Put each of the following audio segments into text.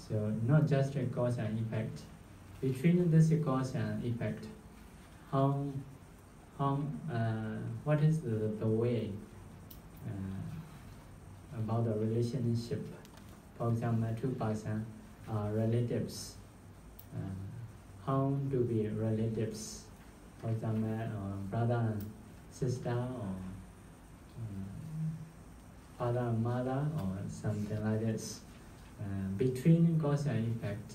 So not just a cause and effect. Between this cause and effect, how what is the way about the relationship? For example, two persons are relatives. How do we relatives? For example, brother and sister, or father and mother, or something like this. Between cause and effect,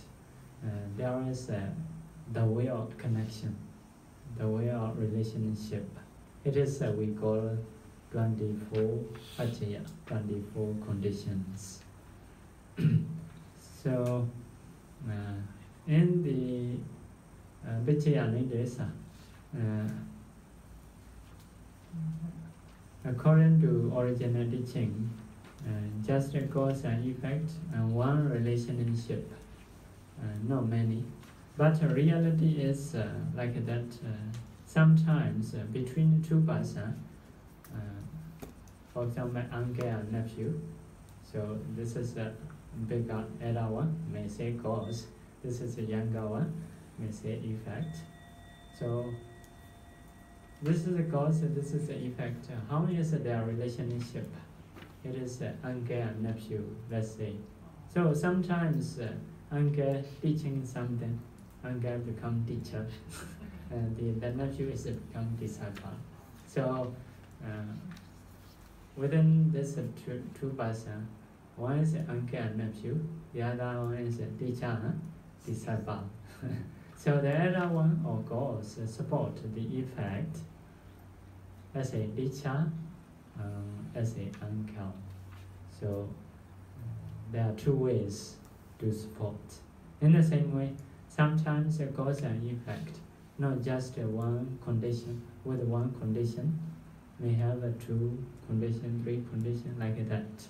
there is the way of connection, the way of relationship. It is we call 24 pachaya, 24 conditions. So, in the Vichaya Nidesa, according to original teaching, just a cause and effect and one relationship, not many. But reality is like that. Sometimes between two persons, for example, uncle and nephew. So this is a bigger elder one, may say cause. This is a younger one, may say effect. So this is the cause, this is the effect. How is their relationship? It is uncle and nephew, let's say. So sometimes uncle teaching something, uncle become teacher, and the nephew is become disciple. So within this two persons, one is uncle and nephew, the other one is teacher, disciple. So the other one, or cause, support the effect as a teacher, as a uncle. So there are two ways to support. In the same way, sometimes a cause and effect, not just one condition, with one condition, may have a two condition, three condition, like that.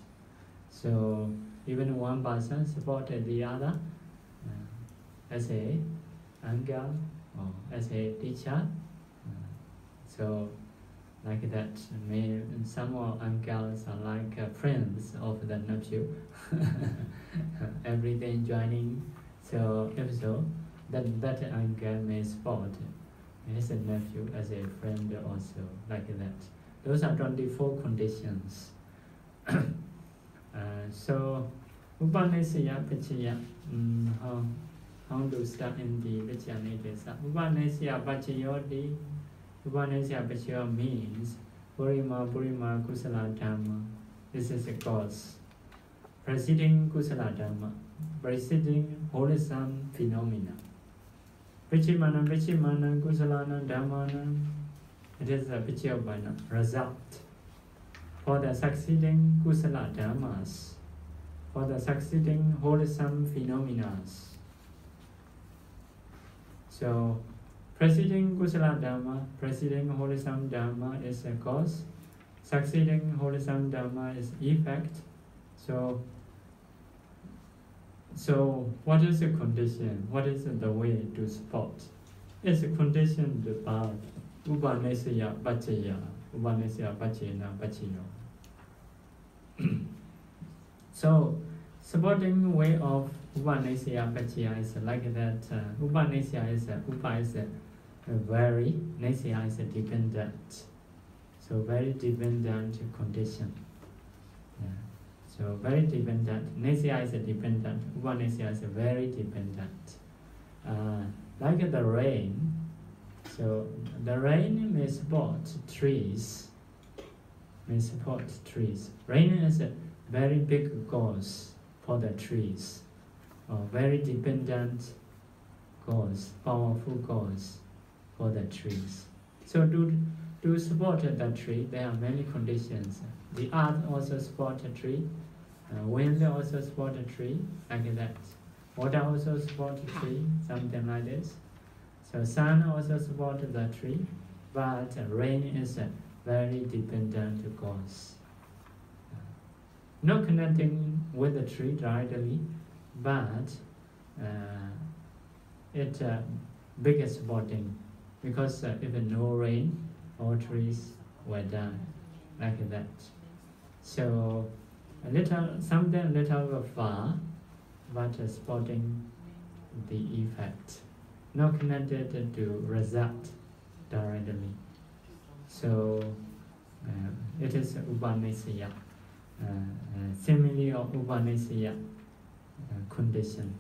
So even one person supported the other as a uncle or as a teacher. So like that, some of uncles are like friends of the nephew, every day joining. So if so, that uncle may support his nephew as a friend also, like that. Those are 24 conditions. So Upanisya Pachaya, how to start in the Vichaya Nidesa? Upanisya Pachayoti. Upanisya Pachaya means Purima Kusala Dhamma. This is a cause. Preceding Kusala Dhamma, preceding wholesome phenomena. Vichimana Kusalana Dhammana. It is a Vichayopana, result. For the succeeding Kusala Dhammas, for the succeeding wholesome phenomena. So, preceding Kusala Dhamma, preceding wholesome Dhamma is a cause, succeeding wholesome Dhamma is effect. So what is the condition? What is the way to support? It's a condition about Upanisya Pachaya, Upanisya Pachayana Pachayo. So, supporting way of Upanisya Pachaya is like that. Upanisya is Upa is very, Nisya is dependent. So very dependent condition. Yeah. So very dependent. Nisya is dependent. Upanisya is very dependent. Like the rain. So the rain may support trees. Rain is a very big cause for the trees. Very dependent cause, powerful cause for the trees. So to support the tree, there are many conditions. The earth also support a tree. Wind also support a tree, like that. Water also support a tree, something like this. So sun also support the tree, but rain is a very dependent cause. Not connecting with the tree directly, but it big supporting, because if no rain, all trees were done, like that. So something little far, but supporting the effect, not connected to result directly. So it is Upanishaya, simile of Upanishaya condition.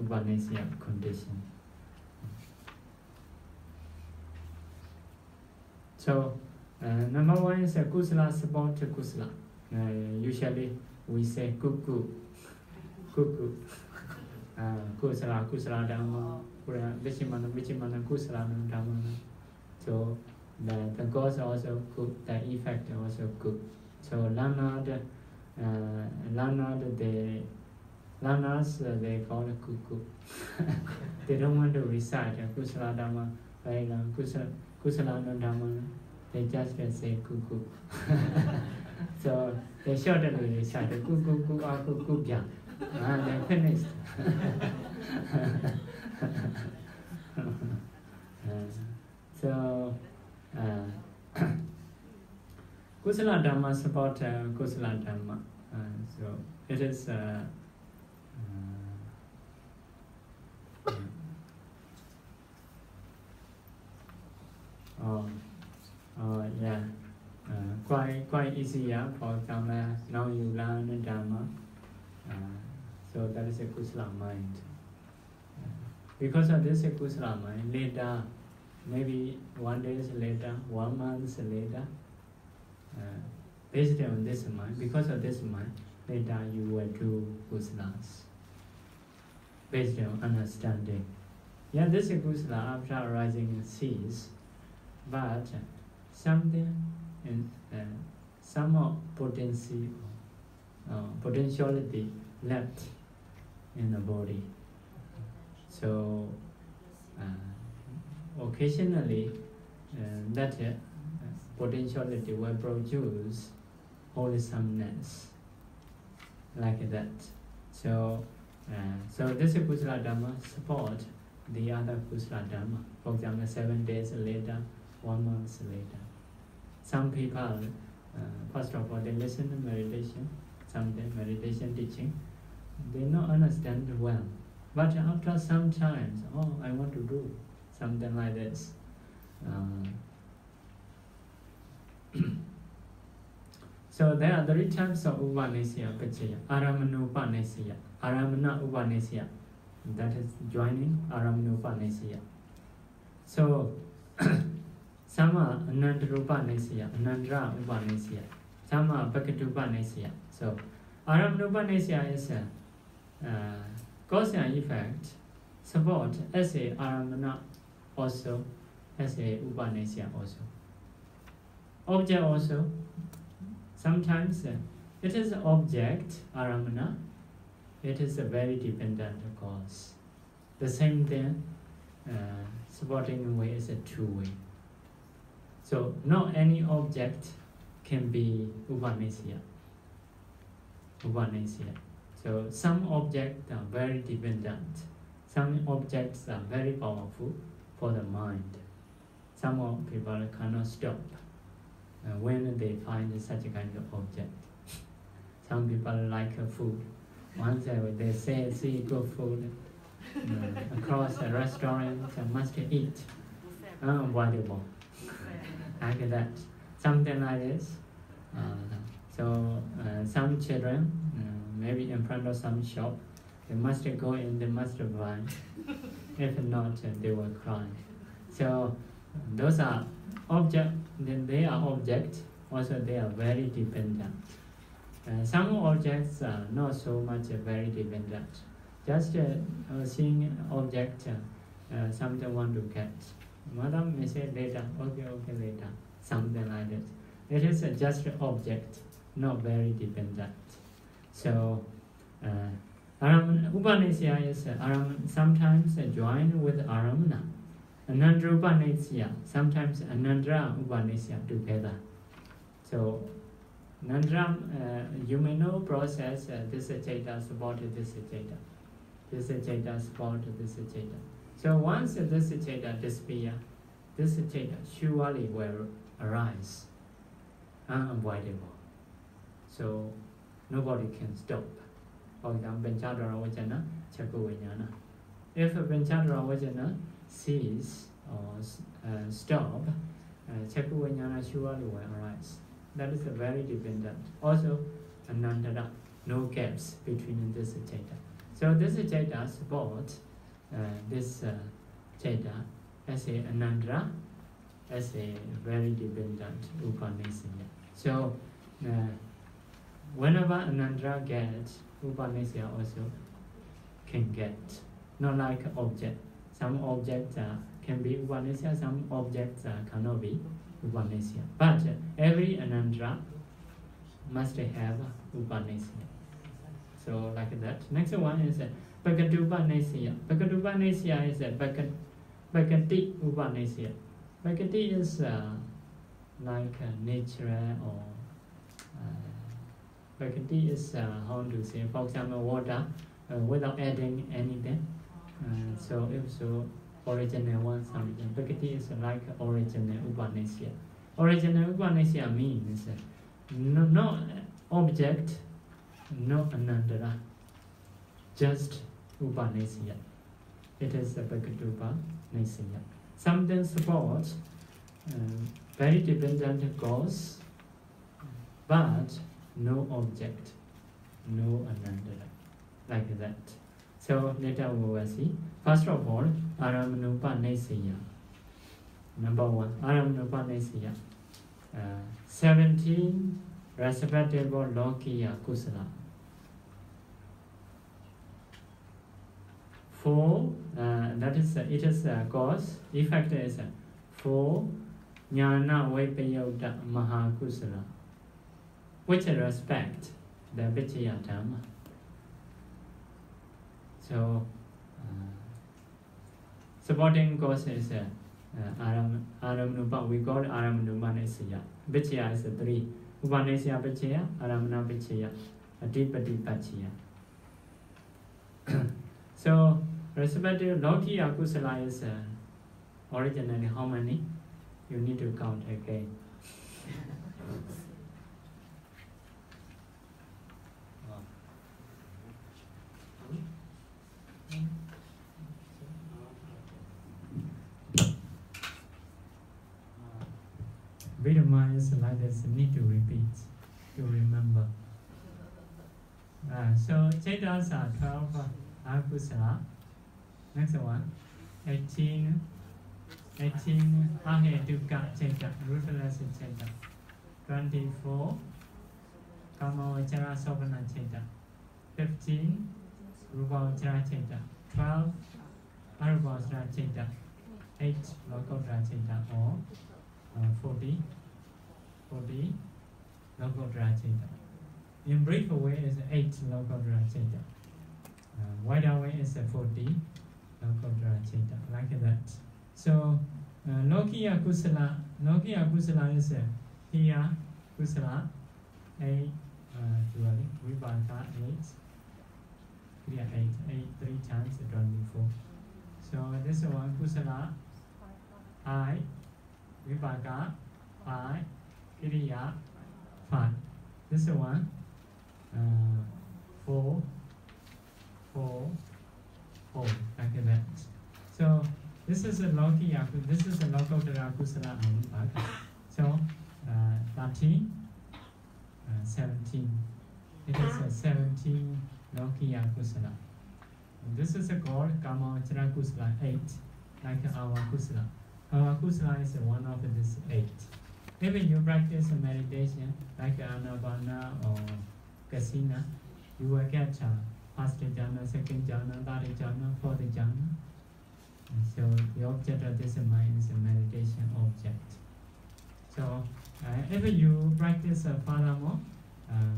Upanishaya condition. So number one is kusala support kusala. Usually we say kuku, kuku. Kusala dhamma, vichimana kusala dhamma. So the cause also good, the effect also good. So Leonard, Lanas they call it kuku. They don't want to recite kusala dhamma, very long kusala dhamma. They just say kuku. So they shortly recite kuku bya. They finished. So kusala dhamma support kusala dhamma. So it is yeah, quite easy. For example, now you learn dhamma. So that is a kusala mind. Because of this kusala mind, later, maybe 1 day later, 1 month later, based on this mind, because of this mind, later you will do kusalas. Based on understanding. Yeah, this kusala after arising cease, but something in some potentiality left in the body. So occasionally that potentiality will produce wholesomeness like that. So this kusala dhamma support the other kusala dhamma. For example, 7 days later, 1 month later. Some people, first of all, they listen to meditation, something meditation teaching, they don't understand well. But after some time, oh, I want to do something like this. So there are 3 types of Upanishaya Pachaya. Aramana Upanishaya, Aramana Upanishaya. That is joining Aramana Upanishaya. So some are Anandra Upanishaya, Anandra Upanishaya. Some are Bhakti Upanishaya. So Aramana Upanishaya is cause and effect, support as a Aramana also, as a Upanishaya also. Object also, sometimes it is object, Aramana, it is a very dependent cause. The same thing, supporting way is a two-way. So not any object can be Upanishaya. So some objects are very dependent. Some objects are very powerful for the mind. Some people cannot stop when they find such a kind of object. Some people like food. Once they say, see good food across a restaurant, must eat. Unavoidable. Like that. Something like this. So some children, maybe in front of some shop, they must go in, they must buy. If not, they will cry. So those are objects, then they are objects, also they are very dependent. Some objects are not so much very dependent. Just seeing object, something want to get. Madam may say later, okay, later, something like that. It is just object, not very dependent. So Upanishaya is sometimes joined with Aramana. Anandra Upanishaya, sometimes Anandra Upanishaya together. So Nandram, you may know process, this Chaita supported this Chaita. This Chaita supported this Chaita. So once this Chaita disappears, this Chaita surely will arise, unavoidable. So nobody can stop. For example, Benchadara Vajana, Chakku Vijnana. If Benchadara Vajana cease or stop, Chakku Vijnana surely will arise. That is very dependent. Also, Anandara, no gaps between this Chaita. So this Chaita supports this Chaita as a Anandara, as a very dependent Upanishad. So whenever Anandara gets, Upanishad also can get. Not like object. Some objects can be Upanishad, some objects cannot be Upanishad. But every Anandara must have Upanishad. So like that. Next one is Bhagatupanishad. Bhagatupanishad is Bhagati Upanishad. Bhagati is like nature or Bhagati is how to say, for example, water without adding anything. So if so, original one something. Bhagati is like original Upanishad. Original Upanishad means no object, no Anandara, just Upanishad. It is the Bhagatupanishad. Something supports very dependent cause, but no object, no Anandara, like that. So later we will see. First of all, Aramanupanishad. Number one, Aramanupanishad. 17 respectable Lokiya Kusala. 4, that is, it is cause, effect is 4, Jnana Vipayota Mahakusala, which respect the Vichaya Dhamma. So, supporting cause is Aramanupa, we call Aramanupanishad. Vichaya is 3. Upanishad Vichaya, Aramana Vichaya, Adipati Pachaya. So, respective Lokiya Kusala is originally how many? You need to count again. Vidama is like this, need to repeat, to remember. So, Chaitas are 12 Akusala. Next one, 18 Ahetuka Chaita, ruthless Chaita. 24 Kamavachara Sopana Chaita. 15 Rupavachara Chaita. 12 Arupavachara Chaita. 8 Lokottara Chaita, or 40 Lokottara Chaita. In brief way is 8 Lokottara Chaita. Wider way is 40 Lokottara Chaita, like that. So Lokiya Kusala is here Kusala 8, Vipaka 8, Kriya 8, 3 times 24. So this one Kusala I, Vipaka 5, Kriya 5. This one 4, like that. So this is a Lokiya, this is a Lokottara Kusala Anupaka. So 13, 17. It is a 17 Lokiya Kusala. And this is called Kamavachara Kusala 8, like our Kusala. Our Kusala is one of these 8. If you practice meditation like Anapana or Kasina, you will get first jhana, second jhana, third jhana, fourth jhana. So the object of this mind is a meditation object. So if you practice furthermore,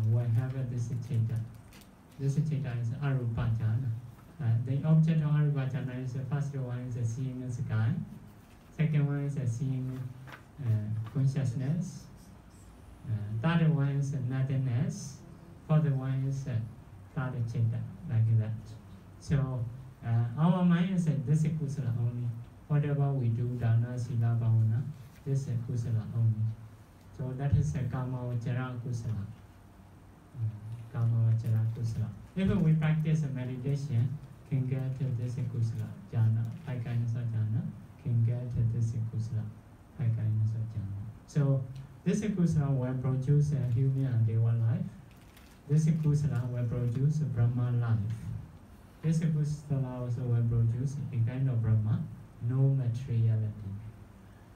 we have this Chaita. This Chaita is Arupa jhana. The object of Arupa jhana is the first one is seeing the sky, second one is seeing consciousness, third one is nothingness, fourth one is third Chaita, like that. So our mind is this Kusala only. Whatever we do, Dana, Sila, Bhavana, this Kusala only. So that is Kamavachara Kusala. Kamavachara Kusala. If we practice meditation, can get this kusala jhana, high kindness of jhana, can get this kusala, high kindness of jhana. So this kusala will produce a human and deva life. This kusala will produce a Brahma life. This kusala also will produce a kind of Brahma, no materiality.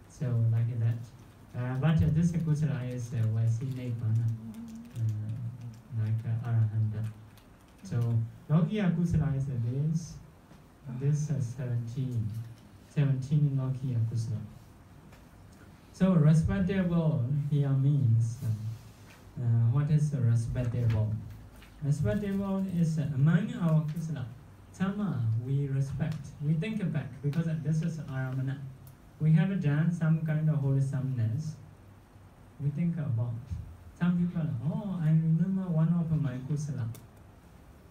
So like that. But this kusala is will see Nibbana, like Arahanta. So Lokiya kusala is this 17 Lokiya kusala. So respectable here means what is respectable? Respectable is among our kusala. Sama we respect, we think back because this is aramana. We have done some kind of wholesomeness. We think about. Some people, oh, I remember one of my kusala.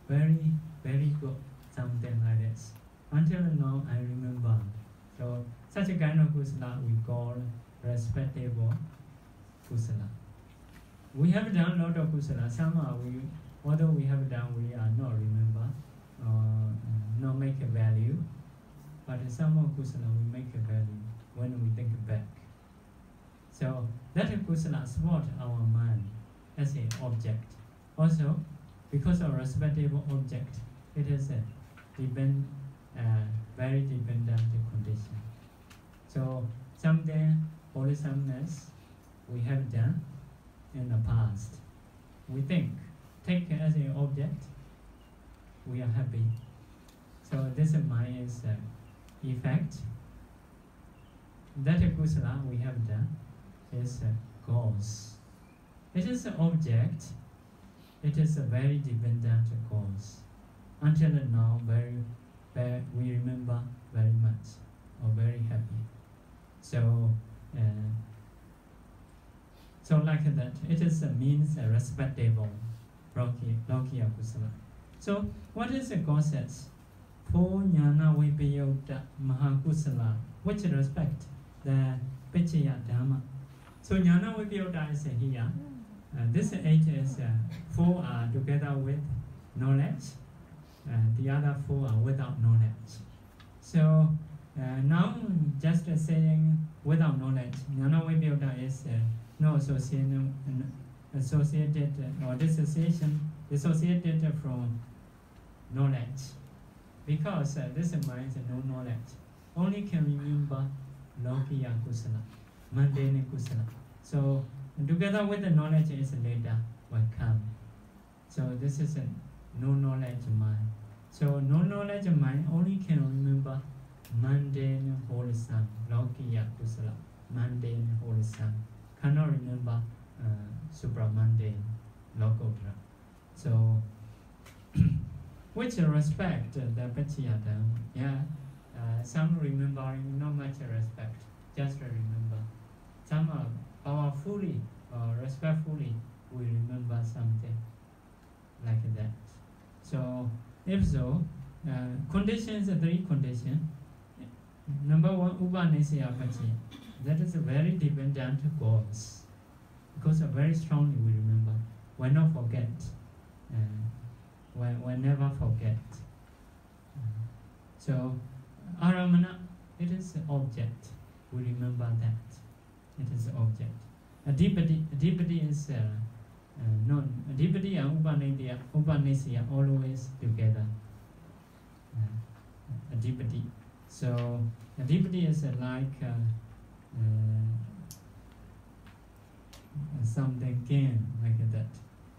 Very, very good, something like this. Until now, I remember. So, such a kind of kusala we call respectable kusala. We have done a lot of kusala. Some although we have done, we are not remember, not make a value. But some of kusala we make a value when we think back. So, that kusala support our mind as an object. Also, because of respectable object, it is a very dependent condition. So something wholesomeness we have done in the past, we take as an object, we are happy. So this mind is effect. That kusala we have done is a cause. It is an object. It is a very dependent cause. Until now, we remember very much or very happy. So, so like that, it is means respectable, Lokiya kusala. So, what is the causes for jnana vipayota mahakusala? Which respect the Pachaya Dhamma. So jnana vipayota is here. This 8 is 4 are together with knowledge, the other 4 are without knowledge. So now just saying without knowledge, jnana vipayota is no associated or dissociated from knowledge. Because this mind is no knowledge, only can remember Lokiya kusala, mundane kusala. So together with the knowledge is later will come. So this is a no knowledge mind. So no knowledge mind only can remember mundane wholesome, Lokiya kusala, mundane wholesome. Cannot remember supramundane, Lokottara. So which respect the Pachaya Dhamma. Yeah, some remembering not much respect, just remember. Some are powerfully or respectfully we remember something like that. So if so, conditions, 3 conditions. Number 1, Upanisya Pachaya. That is a very dependent cause. Because very strongly we remember. Why not forget? Why never forget? So aramana, it is an object. We remember that. It is an object. Adhipati is known. Adhipati and Upanisya always together. Adhipati. So adhipati is like something can like that,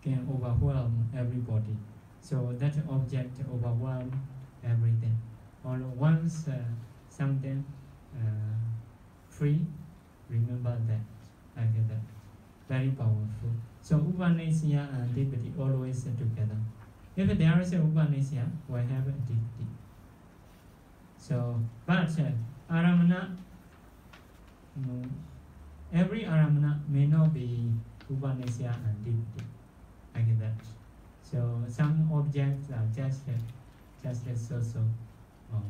can overwhelm everybody. So that object overwhelm everything. Or once something free, remember that, like that. Very powerful. So Upanisya and Adhipati always together. If there is a Upanisya, we have a Adhipati. So, but aramana, every aramana may not be Upanisya and Adhipati, like that. So some objects are just so, or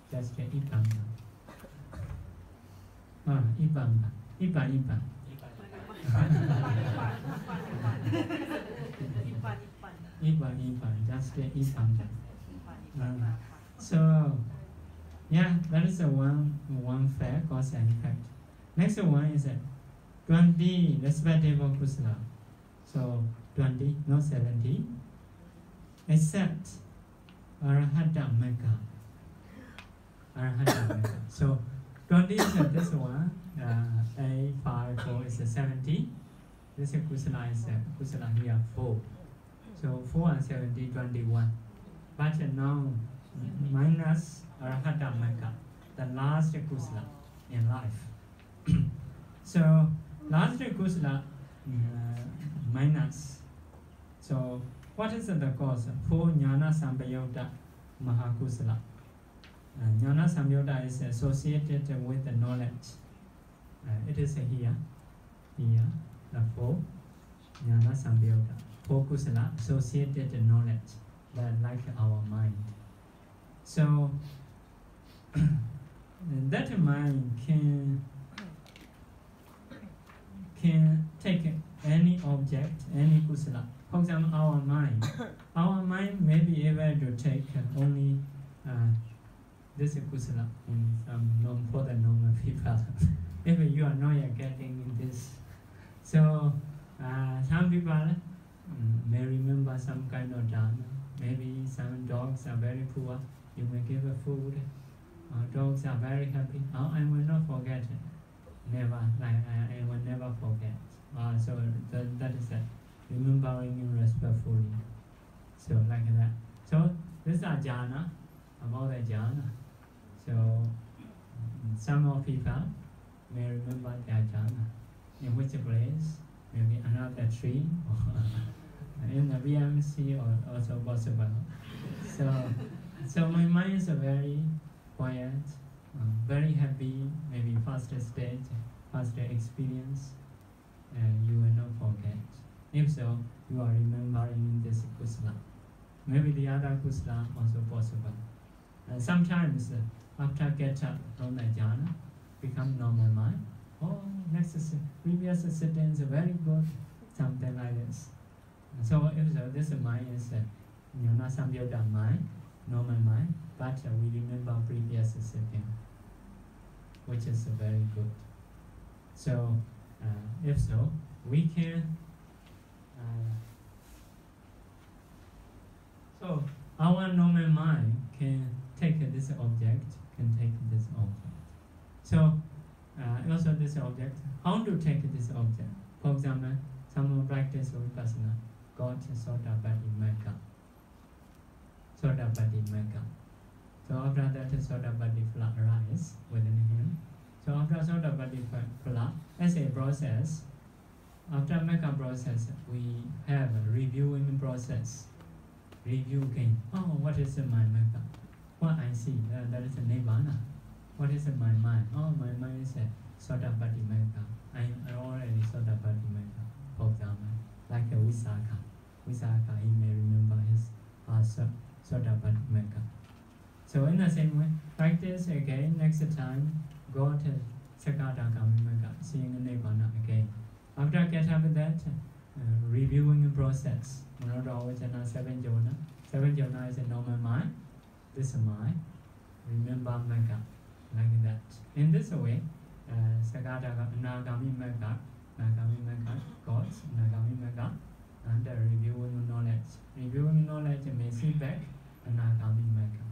just Ipanga. just Ipa. So, yeah, that is the one fact, cause and effect. Next one is 20 respectable kusala. So 20, not 70. Except Arahata Mega. Arahata Mega. So 20 is this one. 8, 5, 4 is 70. This kusala is kusala here 4. So 4 and 70, 21. But now minus Arahata Mega, the last kusala in life. So last kusala minus. So what is the cause? 4 Jnana Sambhayota Mahakusala. Jnana Sambhayota is associated with the knowledge. It is here, the 4 Jnana Sambhayota. 4 kusala associated knowledge, like our mind. So that mind can take any object, any kusala. For example, our mind may be able to take only this kusala for the normal people. If you are not yet getting this, so some people may remember some kind of dana. Maybe some dogs are very poor. You may give a food. Dogs are very happy. I will not forget it. Never, I will never forget. So that is it. Remembering respectfully. So like that. So these are jhana, about the jhana. So some of people may remember their jhana. In which place? Maybe another tree or in the VMC or also possible. So my mind is very quiet, very happy, maybe faster stage, faster experience, and you will not forget. If so, you are remembering this kusala. Maybe the other kusala also possible. Sometimes after get up from the jhana, become normal mind. Oh, next previous sitting is very good, something like this. So if so, this mind is Jnana Sambhayota mind, normal mind, but we remember previous sitting, which is very good. So if so, we can. So our normal mind can take this object, So also this object, how to take this object? For example, someone practice vipassana, got Sotapaddi Magga. So after that, Sotapaddi phala arise within him. So after Sotapaddi phala, as a process, after Magga process, we have a reviewing process. Review again. Oh, what is my Magga? What I see, that is a Nibbana. What is my mind? Oh, my mind is a Sotapaddi Magga. I already Sotapaddi Magga. For example, like a Visakha. Visakha, he may remember his Sotapaddi Magga. So in the same way, practice again. Next time, go to Sakadagami Magga, seeing Nibbana again. After get up with that, reviewing process. Manodavajana 7 jhana. 7 jhana is a normal mind. This mind, remember Magga, like that. In this way, Nagami Magga, gods, Nagami Magga, and reviewing knowledge. Reviewing knowledge may see back Nagami Magga.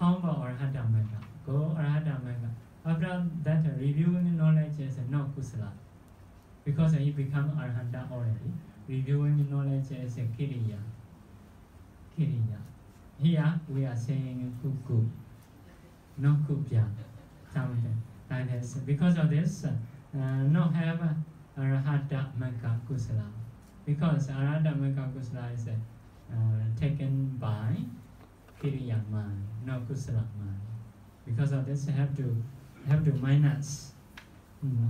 How about Arhata Magga? Go Arhata Magga. After that, reviewing knowledge is no kusala, because he become Arhata already. Reviewing knowledge is a kiriya. Here we are saying kuku, no kupya, something like this. Because of this, no have Arahata Magga kusala. Because Arahata Magga kusala is taken by kiriya mind, no kusala mind. Because of this, have to minus.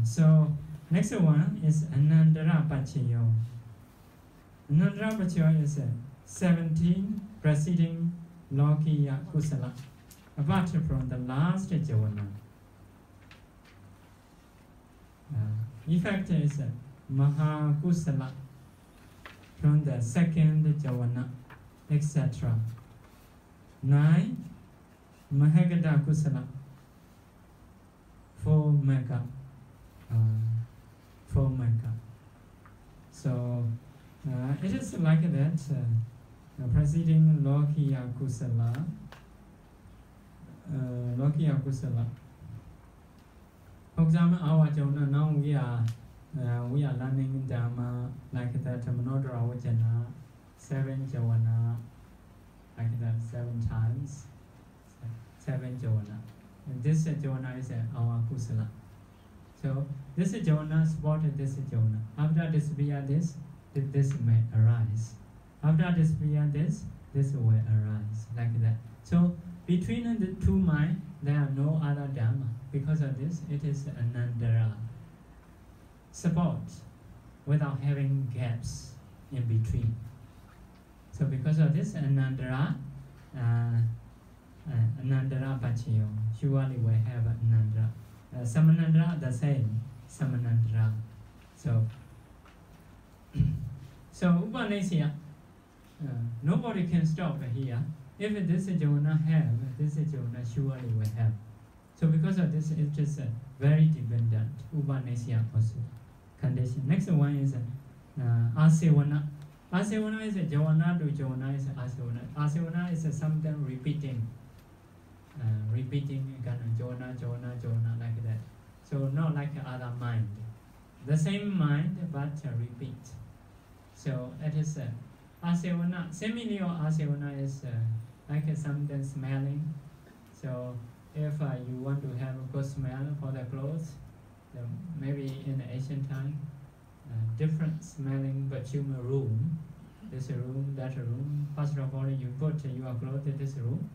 So next one is Anandara Pachayo. Anandara Pachayo is 17 preceding Lokiya Kusala, apart from the last jhana. Effect is Maha Kusala. from the second jhana, etc. 9. Mahagata kusala, 4 mega. 4 mega. So it is like that. Preceding Lokiya kusala, For example, our jhana, now we are learning Dhamma like that. Manodara Vajana, 7 jhana, like that 7 times. 7 jhana. And this jhana is our kusala. So this jhana supported this jhana. After this this may arise. After this will arise, like that. So between the two minds, there are no other dhamma. Because of this, it is anandara. Support without having gaps in between. So because of this, anandara pachiyo, surely we have anandara. Samanandara, the same, samanandara. So Upanishya, nobody can stop here. If this jhana have, this jhana surely will have. So because of this, it is very dependent. Upanishya also condition. Next one is asevana. Asevana is a jhana to jhana is asevana. Asevana is something repeating. Repeating jhana like that. So not like other mind. The same mind but repeat. So it is asevana. Similarly, asevana is like something smelling. So if you want to have a good smell for the clothes, maybe in the ancient time, different smelling perfume room. This room, that room. First of all, you put your clothes in this room.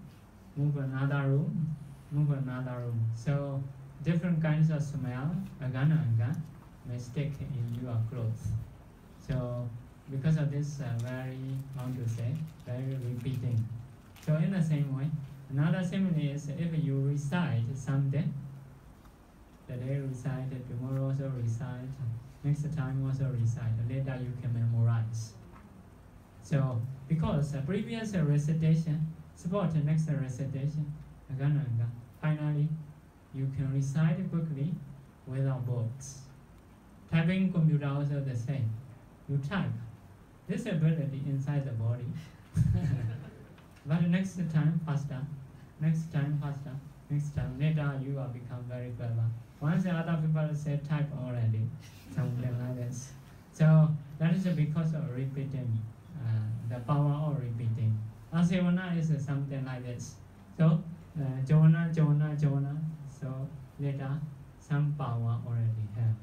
Move another room. So different kinds of smell, agana may stick in your clothes. So because of this, very repeating. So in the same way, another simile is if you recite someday, today recite, tomorrow also recite, next time also recite, later you can memorize. So because previous recitation support the next recitation, finally you can recite quickly without books. Typing computer also the same. You type. This ability inside the body. But next time faster. Later you will become very clever. Once other people say type already, something like this. So that is because of repeating, the power of repeating. Asevana is something like this. So jhana. So later some power already have.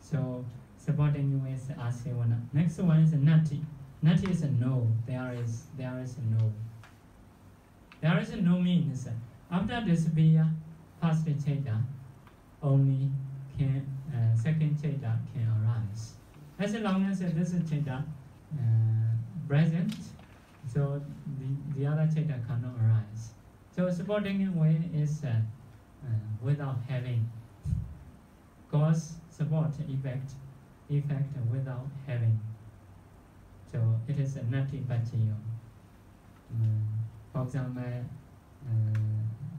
So supporting with asevana. Next one is nati. Nati is a no. There is a no. There is a no means after disappear, first chaita only can second chaita can arise. As long as this chaita present, so the other chaita cannot arise. So supporting way is without having. Cause, support, effect without having. So it is a nati pachiyo. For example,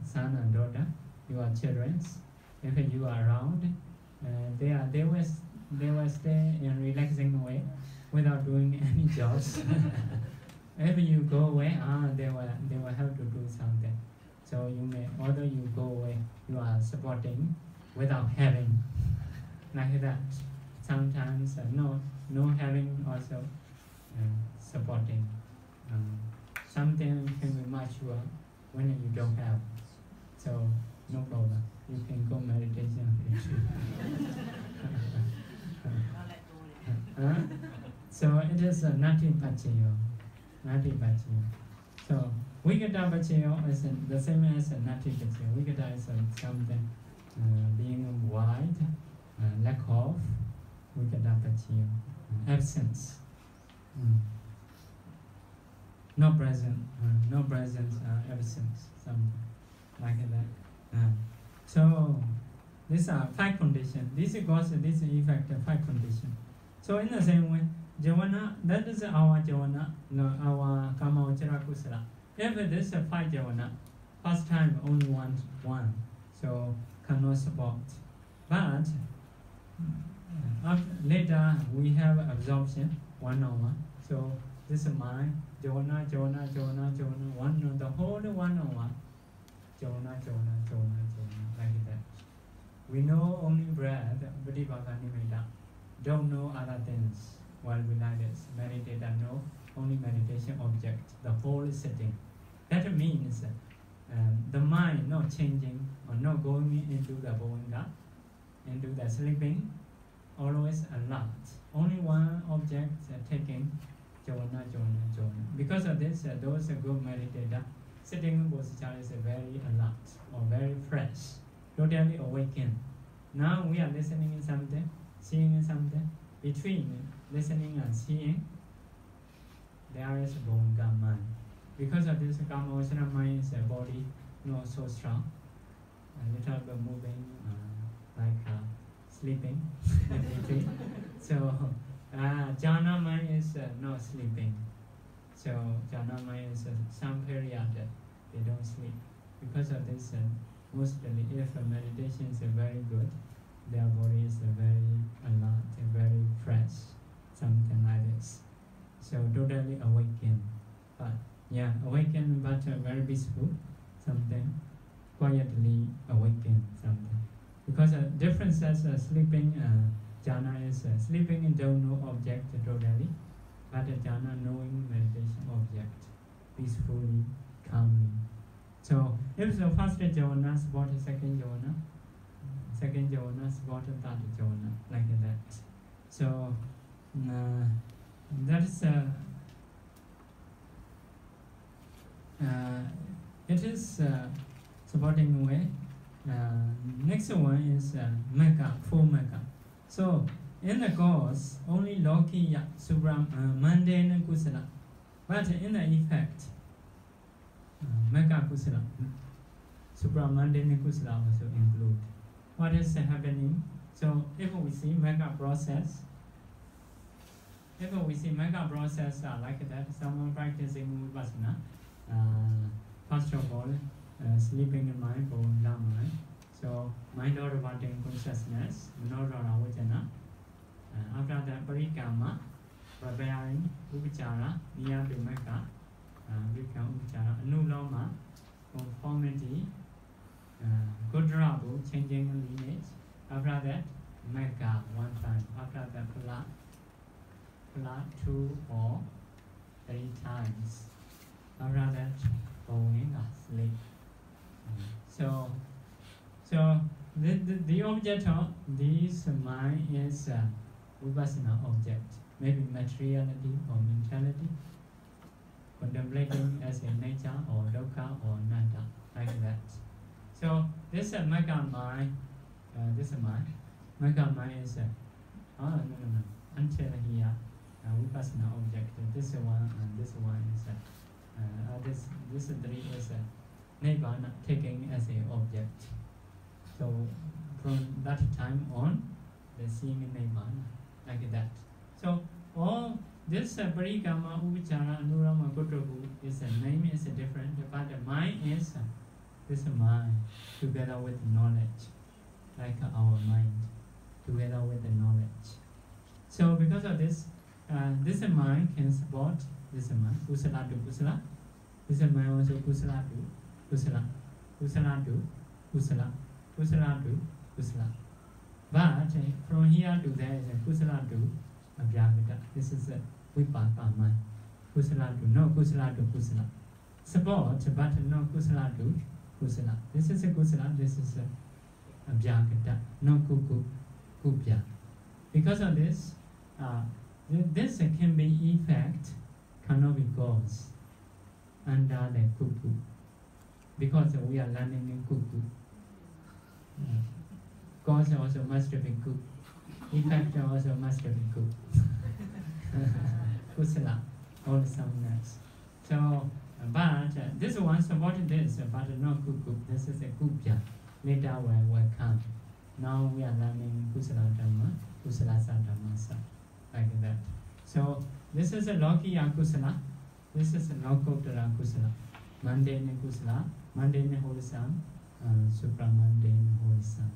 son and daughter, your children, if you are around, they will stay in a relaxing way without doing any jobs. If you go away, they will have to do something. So you may, although you go away, you are supporting without having, like that. Sometimes no having also supporting. Something can be mature when you don't have. So no problem. You can go meditation retreat. So it is a nati pachiyo. So Vigata pachiyo is the same as a nati pachiyo. Vigata is something being wide, lack of. Vigata pachiyo, absence. No present, absence, something like that. So these are 5 conditions. This causes this effect of 5 conditions. So in the same way, Javana, that is our Javana, no, our Kama Vajra Kusala. If this is 5 Javana, first time only one, so cannot support. But later we have absorption 1 on 1. So this is mine, Javana, one, the whole 1 on 1. Javana, like that. We know only breath, Vidivaka Nimeda. Don't know other things while we like this. Meditator know only meditation object, the whole sitting. That means the mind not changing or not going into the bhavanga, into the sleeping, always alert. Only one object taking jhana. Because of this, those good meditator sitting posture is very alert or very fresh, totally awakened. Now we are listening in something, seeing something. Between listening and seeing, there is bhavanga mind. Because of this, Kama Vajra mind is a body not so strong, a little bit moving, like sleeping in between. So jhana mind is not sleeping. So jhana mind is some period they don't sleep. Because of this, mostly if meditation is very good, their body is very alert, very fresh, something like this. So totally awakened. But yeah, awakened but very peaceful, something quietly awakened, something. Because the difference as sleeping, jhana is sleeping and don't know object totally, but jhana knowing meditation object, peacefully, calmly. So if the first jhana support second jhana, second jhana support third jhana, like that. So that is it is supporting way. Next one is mega, full mega. So in the course, only Lokiya, mundane kusala. But in the effect, mega kusala, supramundane kusala also include. What is happening? So if we see mega process, like that, someone practicing vipassana, first of all, sleeping in mind, bhavanga mind. So mind order wanting consciousness, not avajana. After that, parikama, preparing, upachara, niyabhimaka, vikam upachara, anuloma, conformity, kudrabu, changing lineage. After that, mega, 1 time. After that, pala 2 or 3 times. After that, going sleep. So the object of this mind is vipassana object, maybe materiality or mentality, contemplating as a nature or dukkha or anatta, like that. So this mega mind, mega mind is until here vipassana object. This one and this one is this three is nibbana taking as a object. So from that time on, the seeing nibbana like that. So all this parikama, upachara, anurama, kutrabu is a name is different, but the mind is this mind together with knowledge, like our mind together with the knowledge. So because of this, this mind can support this mind, kusala to kusala. This mind also kusala to kusala, kusala to kusala, kusala to kusala. But from here to there is a kusala to abhyagata. This is a vipaka mind. Kusala to no kusala to kusala. Support, but no kusala to kusala. This is a kusala, this is a abhyagata, no kupya. Because of this, this can be effect, cannot be cause under the kuku. Because we are learning in kuku. Cause also must be good. Effect also must be good. Kusala, all soundness. So, but this one supported this, but not kuku. This is a kupya. Later will come. Now we are learning kusala dhamma, kusala sadhamasa, like that. So this is a Lokiya Kusala, this is a Lokotara Kusala. Mundane Kusala, mundane wholesome, supramundane wholesome.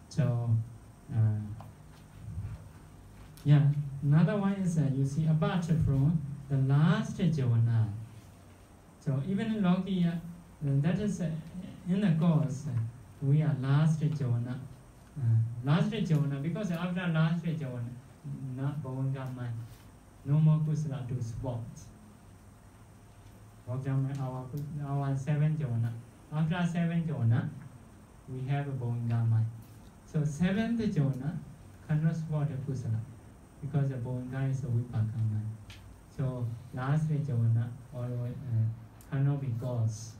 So, yeah, another one is you see apart from the last Javana. So even in Lokiya, that is in the course, we are last Javana. Last Javana, because after last Javana, not Bhavanga mind, no more Kusala to sports. For example, our 7th Javana. After 7th Javana, we have a Bhavanga mind. So 7th Javana cannot support a Kusala, because the Bhavanga is a Vipaka mind. So last Javana always cannot be cause.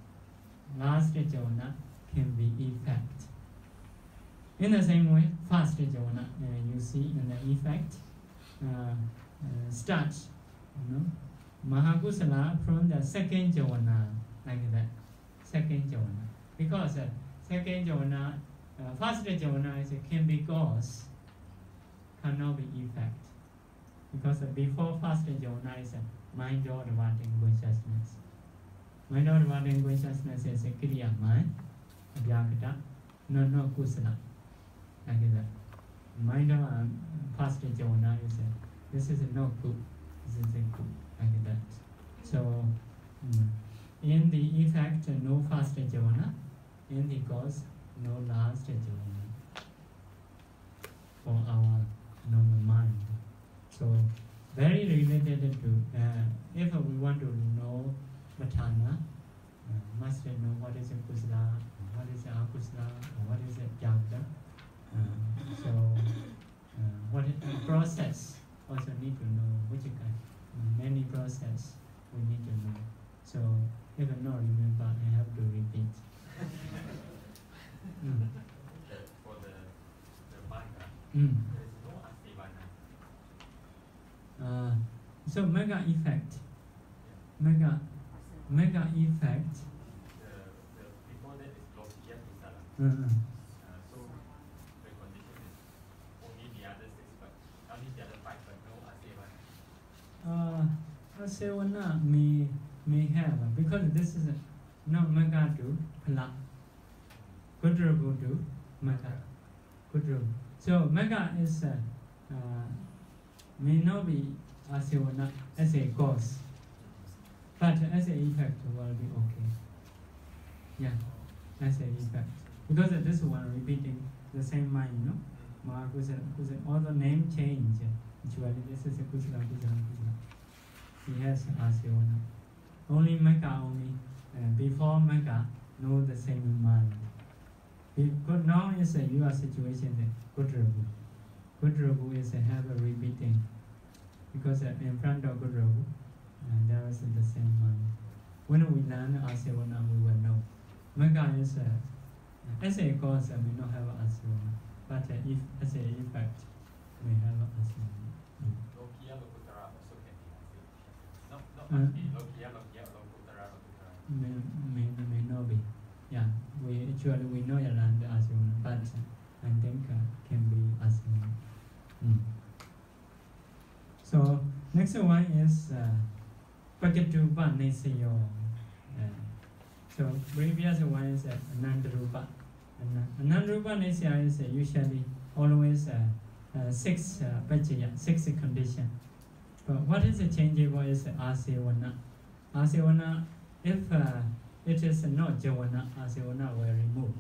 Last Javana can be effect. In the same way, first Javana, you see in the effect, starts, Mahakusala from the 2nd Javana, like that. 2nd Javana. Because 2nd Javana, first Javana is can be cause, cannot be effect. Because before first Javana is mind or wanting consciousness. Mind or wanting consciousness is a Kriya mind, Vyakata, no Kusala. Like that. Mind or first Javana is this is no good, this is a good, like that. So, in the effect, no first Javana, in the cause, no last Javana for our normal mind. So, very related to, if we want to know Matana, must know what is a Kusala, what is a Akusala, what is a Jagda. So, what is the process, also need to know which kind, many process we need to know. So, if I not remember, I have to repeat. For the manga, there is no Asivana. So mega effect, mega effect. The before that is Lokiya Kusala. So the condition is only the other 6, but only the other 5, but no Asivana. Asivana may have, because this is not mega to pala. Kudrabu to mega. Kudrabu. So mega is may not be Asivana as a cause, but as an effect will be okay. Yeah, as an effect. Because this one repeating the same mind, all the name change. Actually, this is a Kusala. He has Asivana. Only mega only. Before mega, know the same mind. Because now is your situation, Kudrabu. Kudrabu is have a repeating. Because in front of Kudrabu, there is the same mind. When we learn Asivana, we will know. Mega is as a cause may not have Asivana, but if as an effect, may have Asivana. Lokiya Lokutara also can be Asivana. Not Lokiya Lokutara. May not be. Yeah, we know around Asivana, but I think can be Asivana. So next one is Pakatupa Nesayo. So previous one is Anandarupa. Anandarupa Nesaya is usually always 6 pachaya, 6 condition. But what is changeable is Asivana. Asivana, if it is not Javana, Asivana will remove.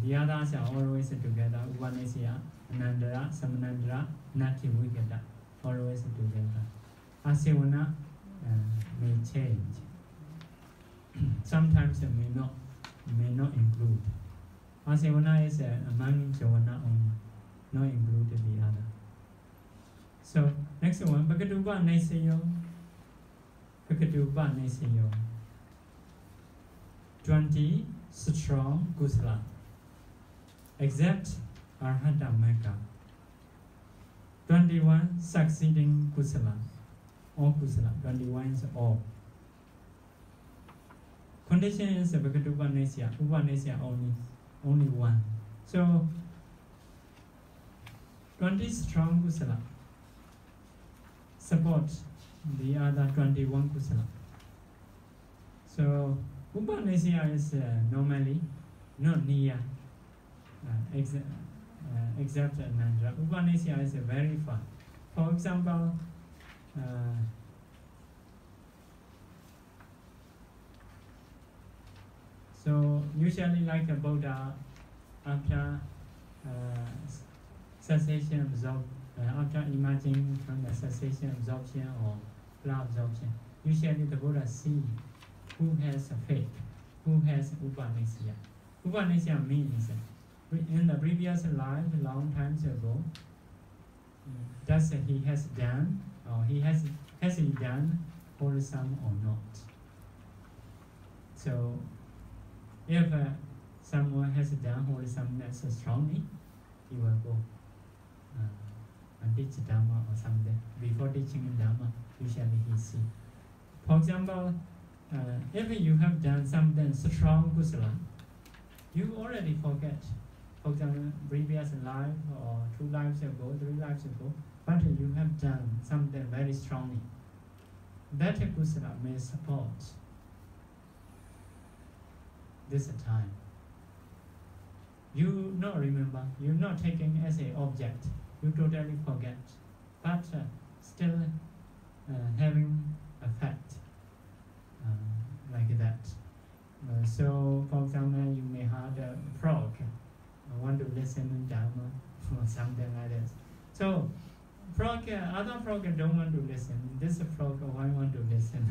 The others are always together. Upanisya, Anandara, Samanandara, Nati Vigata, always together. Asivana may change. Sometimes it may not include. Asivana is among Javana only, not include the other. So next one, Bhagatupa Nesayo. Bhagatupa Nesayo. 20 strong Kusala. Except Arhata Mega. 21 succeeding Kusala. All Kusala. 21 is all. Condition is Bhagatupa Nesya. Upanesya only one. So 20 strong Kusala. support the other 21 kusala. So Upanishya is normally not near except Anandra. Upanishya is very far. For example, so usually like a Buddha after cessation absorption, after emerging from the cessation absorption or flow absorption, usually the Buddha see who has a faith, who has Upanishya. Upanishya means in the previous life, long time ago, does he has done or has he done wholesome or not? So if someone has done wholesomeness strongly, he will go and teach Dhamma or something. Before teaching Dhamma, usually he see. For example, if you have done something strong kusala, you already forget. For example, previous life or 2 lives ago, 3 lives ago, but you have done something very strongly. That kusala may support this time. You not remember, you not taking as an object, you totally forget, but still having effect like that. So, for example, you may have a frog, want to listen to Dhamma or something like that. So, frog, other frog don't want to listen. This frog, why want to listen?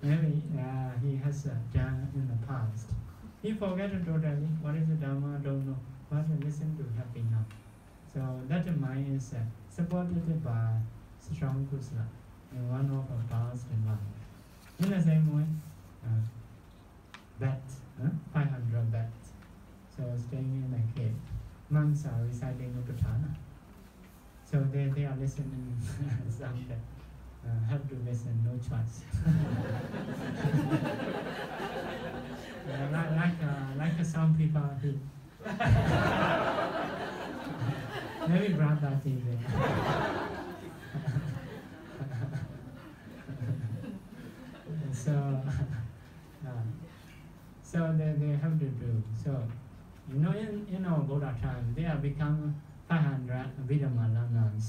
Maybe he has done in the past. He forget totally what is the Dhamma, don't know, but listen to happy now. So that mind is supported by strong kusala in one of our past life. In the same way, bat, 500 bats. So staying in a cave, monks are reciting Upatana. So they are listening something. Have to listen, no choice. Like some people who maybe brother did so they have to do. So in our Buddha time, they have become 500 Vidamalanans.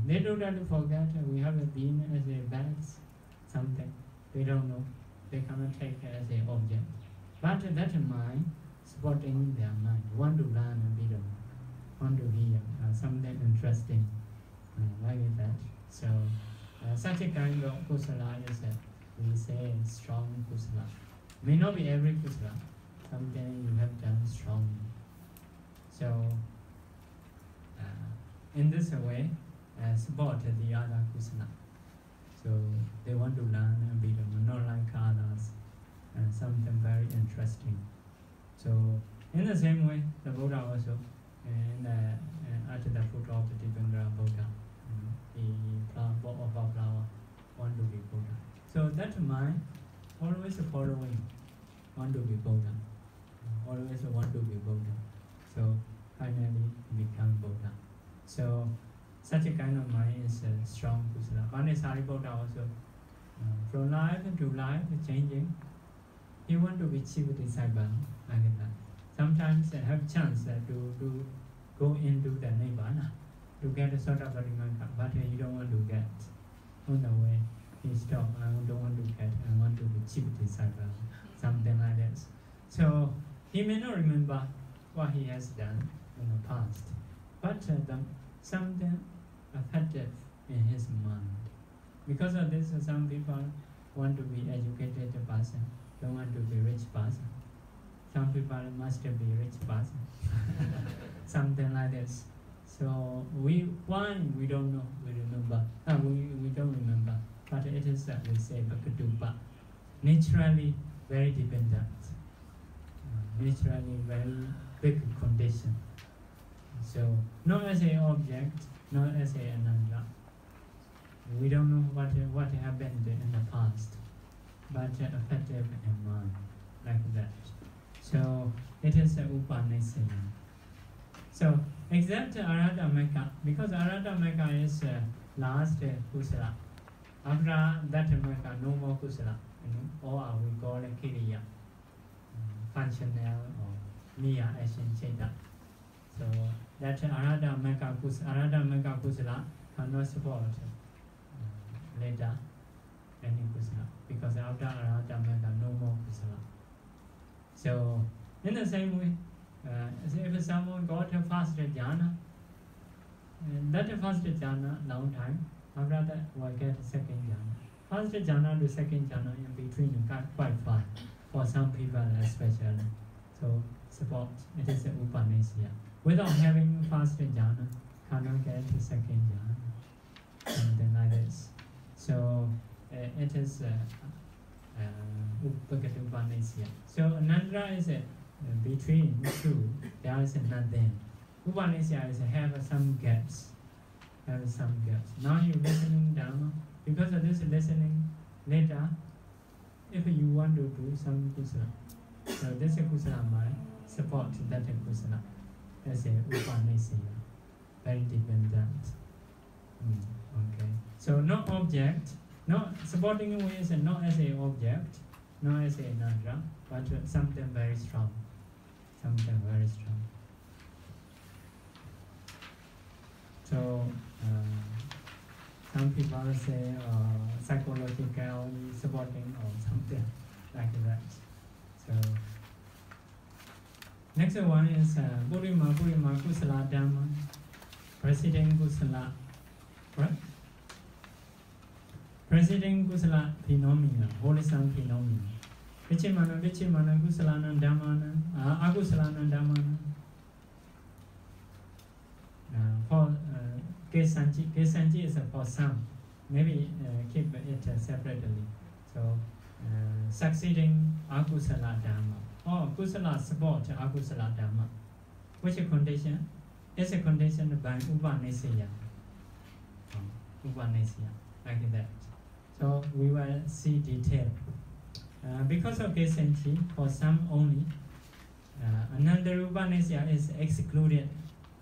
They totally forget we have been as a bags, something. They don't know. They cannot take it as an object. But that mind, supporting their mind, want to learn a bit of, want to hear something interesting, like that. So such a kind of kusala is, we say, strong kusala. May not be every kusala, something you have done strongly. So in this way, support the other kusala. So they want to learn a bit of, not like others, something very interesting. So in the same way, the Buddha also, at the foot of the Dipangra Buddha, the flower of a flower, want to be Buddha. So that mind, always following, want to be Buddha, always want to be Buddha. So finally become Buddha. So such a kind of mind is strong kusala. Sariputta also, from life to life changing, he want to be chief disciple like that. Sometimes have chance to go into the Nibbana, to get a sort of Parimaka, but he don't want to get. On the way, he stop. I don't want to get. I want to be chief disciple, something like that. So he may not remember what he has done in the past, but something effective in his mind. Because of this, some people want to be educated person, don't want to be rich person. Some people must be rich person. Something like this. So why we don't know, we remember. We don't remember. But it is we say Bhakatupa. Naturally very dependent. Naturally very big condition. So not as an object, not as an ananda. We don't know what happened in the past, but effective in mind, like that. So it is Upanishya. So except Arahata Magga, because Arahata Magga is last kusala. After that Magga, no more kusala. Or we call it Kiriya, functional or Miya action cheta. So that Arahata Magga kusala cannot support later any kusala, because after Arahata Magga, no more kusala. So in the same way, if someone got a first jhana, that first jhana long time, after that will get second jhana. First jhana to second jhana in between quite far for some people especially. So support, it is Upanishya. Without having first jhana, cannot get second jhana, something like this. So it is Upanishya. So Anandra is between two, there is nothing. Upanishya is have some gaps. Now you listening Dharma. Because of this listening, later, if you want to do some kusala, so this kusala might support that kusala. That's a Upanishya. Very dependent. Okay. So no object, no supporting ways and not as a object, not as a Nandra, but something very strong. Something very strong. So some people say psychological supporting or something like that. So next one is Purima Kusala Dhamma, President Kusala, right? President Kusala phenomena, wholesome phenomena. Vichimana Kusalana Dhammana, Akusalana Dhammana. For Kesanji is for some. Maybe keep it separately. So succeeding Akusala Dhamma. Or Kusala support Akusala Dhamma. Which a condition? It's a condition by Upanishya. Upanishya, like that. So we will see detail. Because of Kesanji, for some only, Ananda Upanishya is excluded.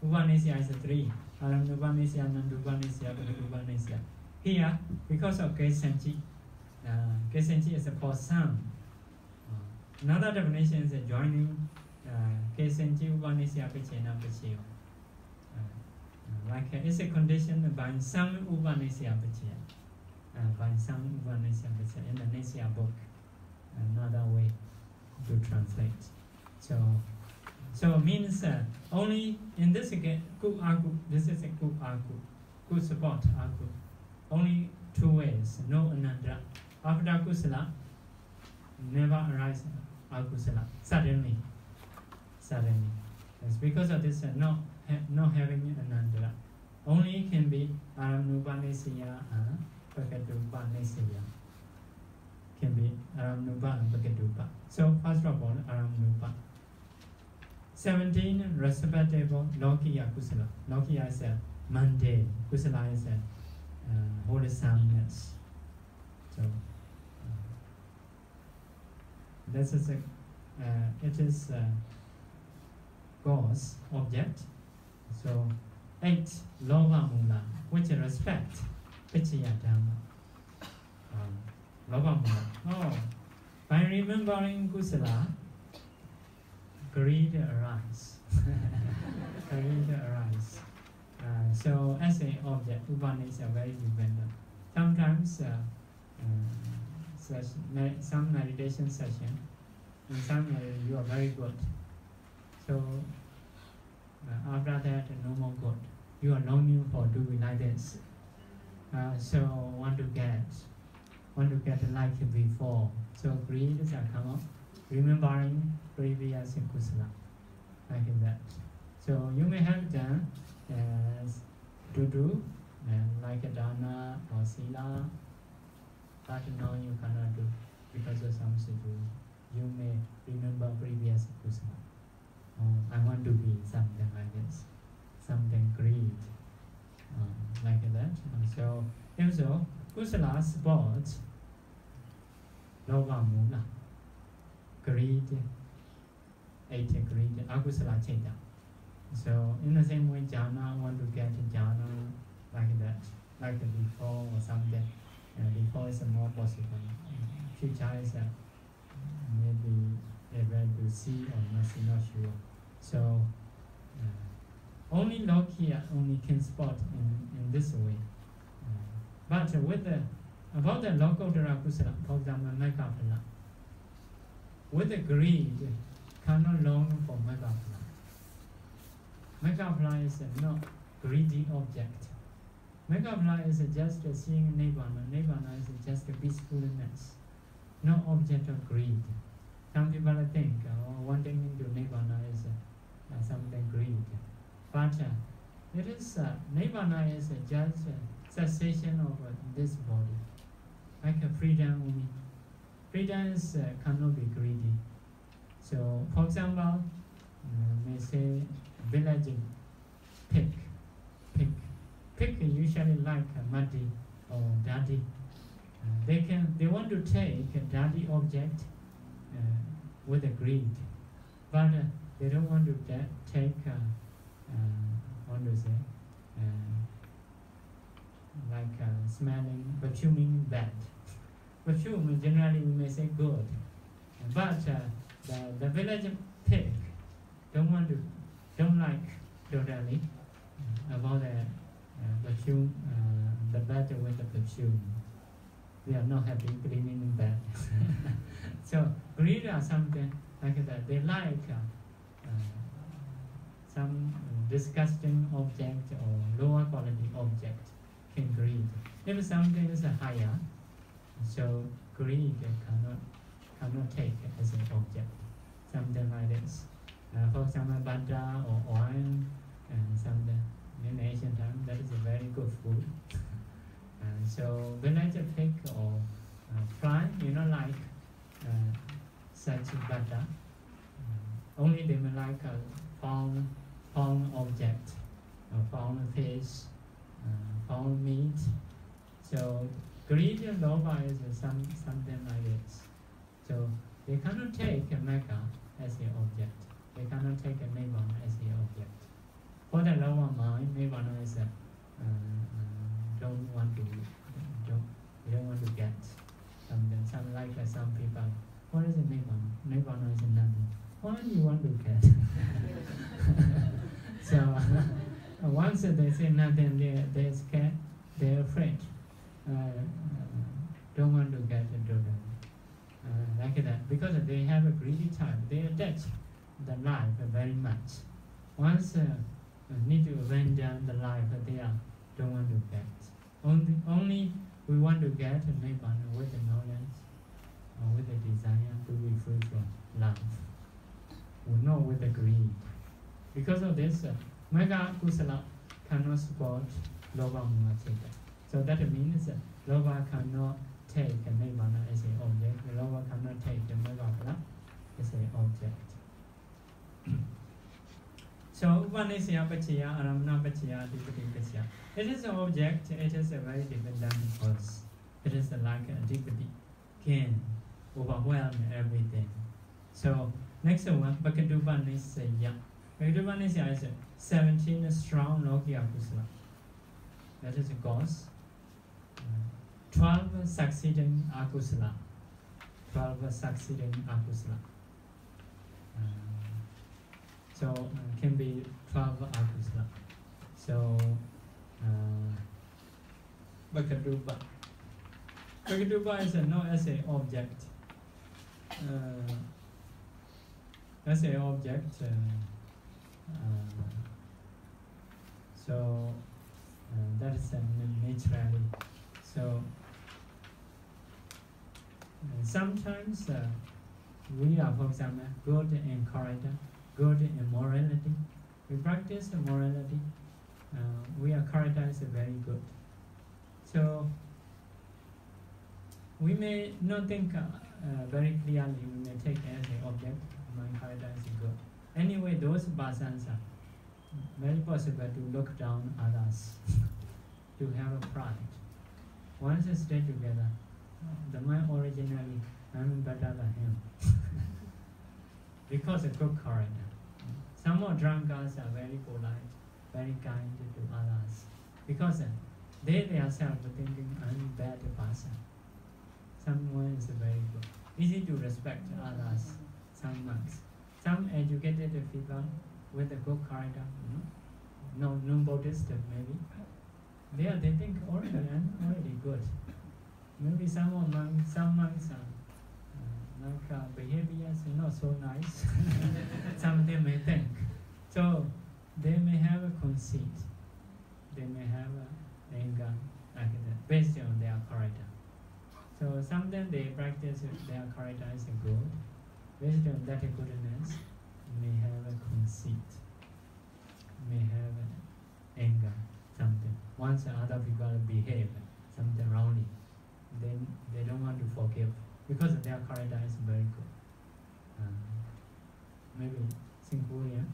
Upanishya is three. Aramnupanishya, Nandupanishya, Upanishya. Here, because of Kesanji, Kesanji is for some. Another definition is joining Kesanji, Upanishya, Pachena, Pachyo. Like it's a condition by some Upanishya, Pachya. By some Upanishya, Pachya. Indonesia book, another way to translate. So means only in this case, Kuk Aku, this is a Kuk Aku, Kuk support Aku. Only two ways, no Anandra. After Kusala, never arise Akusala, suddenly. It's because of this not having Anandra. Only can be Aramnupanishya and Bhagadupanishya. Can be Aramnupa and Bhagadupa. So first of all, Aramnupa. 17 respectable Lokiya Kusala. Lokiya is a mundane. Kusala is a wholesomeness. So this is it is God's object. So 8 Lova Mula, which respect Pichya Dhamma. Lova Mula. Oh, by remembering Kusala, greed arise. Greed arise. So as an object, Upanishya very dependent. Sometimes some meditation session, in some you are very good. So after that, no more good. You are longing for doing like this. So want to get like before. So greed is come up. Remembering previous kusala, like that. So you may have done to do like a dana or sila, but now you cannot do because of some situation. You may remember previous kusala. I want to be something like this, something great, like that. So if so, kusala supports lova mula. Greed, 8 greed, akusala cheta. So in the same way, jhana, want to get jhana like that, like before or something. Before is more possible. Future is maybe able to see or not see, not sure. So only Lokiya only can spot in this way. But with about the Lokottara Kusala, for example, Megaphala, with the greed, cannot long for Megaphala. Megaphala is not greedy object. Megaphala is just seeing Nibbana. Nibbana is just peacefulness, no object of greed. Some people think wanting into Nibbana is something greed. But it is Nibbana is just cessation of this body, like a freedom only. Freedom is cannot be greedy. So, for example, may say village pig. Pig usually like muddy or dirty. They want to take a dirty object with a greed, but they don't want to take what to say like smelling, perfume bad. Perfume generally we may say good, but the village pig don't like totally about the perfume, the bad with the perfume. They are not happy cleaning bad. So greed or something like that. They like some disgusting object or lower quality object can greed. If something is higher, so greed cannot take as an object. Something like this. For example, butter or oil and something. In ancient time, that is a very good food. So village pig or fly, like such butter. Only they may like found object, found fish, found meat. So greed and lobha is something like this. So they cannot take a mecca as an object. They cannot take a nibbana as an object. For the lower mind, nibbana is don't want to get something. Some people, what is a nibbana? Nibbana is nothing. Why do you want to get? So once they say nothing, they're scared, they're afraid. Don't want to get into like that, because they have a greedy type. They attach the life very much. Once need to abandon the life, they don't want to get. Only we want to get a nibbana with the knowledge or with the desire to be free from love, or not with the greed. Because of this, mega kusala cannot support lobha moha chitta. So that means lobha cannot take a nibbana as an object. Lobha cannot take a megaphala as an object. So upanisya pachaya, aramana pachaya, adhipati pachaya. It is an object. It is a very dependent force. It is like a adhipati, can overwhelm everything. So next one, Bhaktiupanisya. Bhaktiupanisya is 17 strong Lokiya kusala. That is God's 12 succeeding akusala. 12 succeeding akusala. So can be 12 akusala. So Bhaktiupa. Bhaktiupa is not as an object. As an object. So that is naturally. So sometimes we are, for example, good in character, good in morality. We practice morality. We are characterized very good. So we may not think very clearly. We may take as an object. My character is good. Anyway, those basans are very possible to look down others, to have a pride. Once they stay together, the mind originally, I'm better than him. Because of good character. Some more drunkards are very polite, very kind to others, because they themselves thinking I'm a bad person. Someone is very good, easy to respect others. Some monks, some educated people with a good character, no Buddhist maybe. They think already I'm already good. Maybe some monks are behavior is not so nice. Some they may think. So they may have a conceit. They may have anger like that, based on their character. So sometimes they practice their character is good. Based on that goodness, may have a conceit, may have anger, something. Once other people behave something wrongly, then they don't want to forgive because their character is very good. Maybe Singaporean,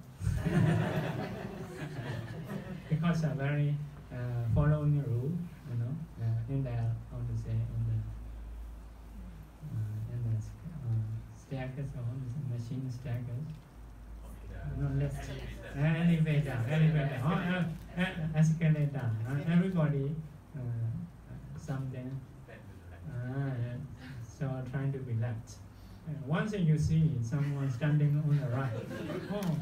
because are very following a rule, in their how to say in the staircase or machine staircase. No, let's elevator, escalator. Everybody something. So trying to relax. Once you see someone standing on the right, oh,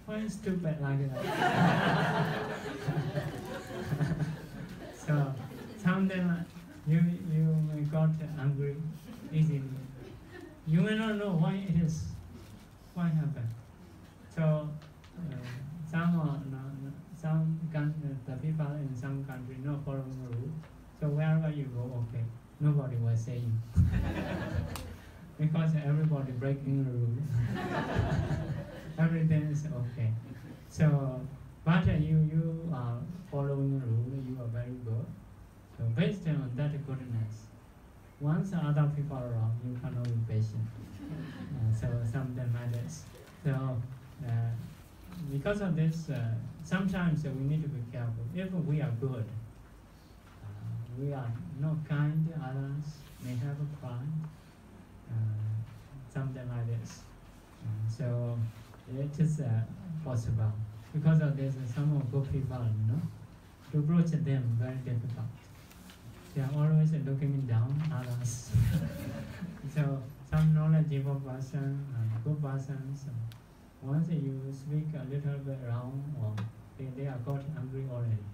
why stupid like that? So something like you may got angry easily. You may not know why it is, why happened. So the people in some country not following the rule. So wherever you go, okay, nobody will say you. Because everybody breaking the rule. Everything is okay. So, but you are following the rule, you are very good. So based on that goodness, once other people are wrong, you cannot be patient. So something like this. So because of this, sometimes we need to be careful. If we are good, we are not kind to others, may have a pride, something like this. So it is possible. Because of this, some of good people, to approach them very difficult. They are always looking down others. So some knowledgeable person, good persons, once you speak a little bit wrong, or they are got angry already.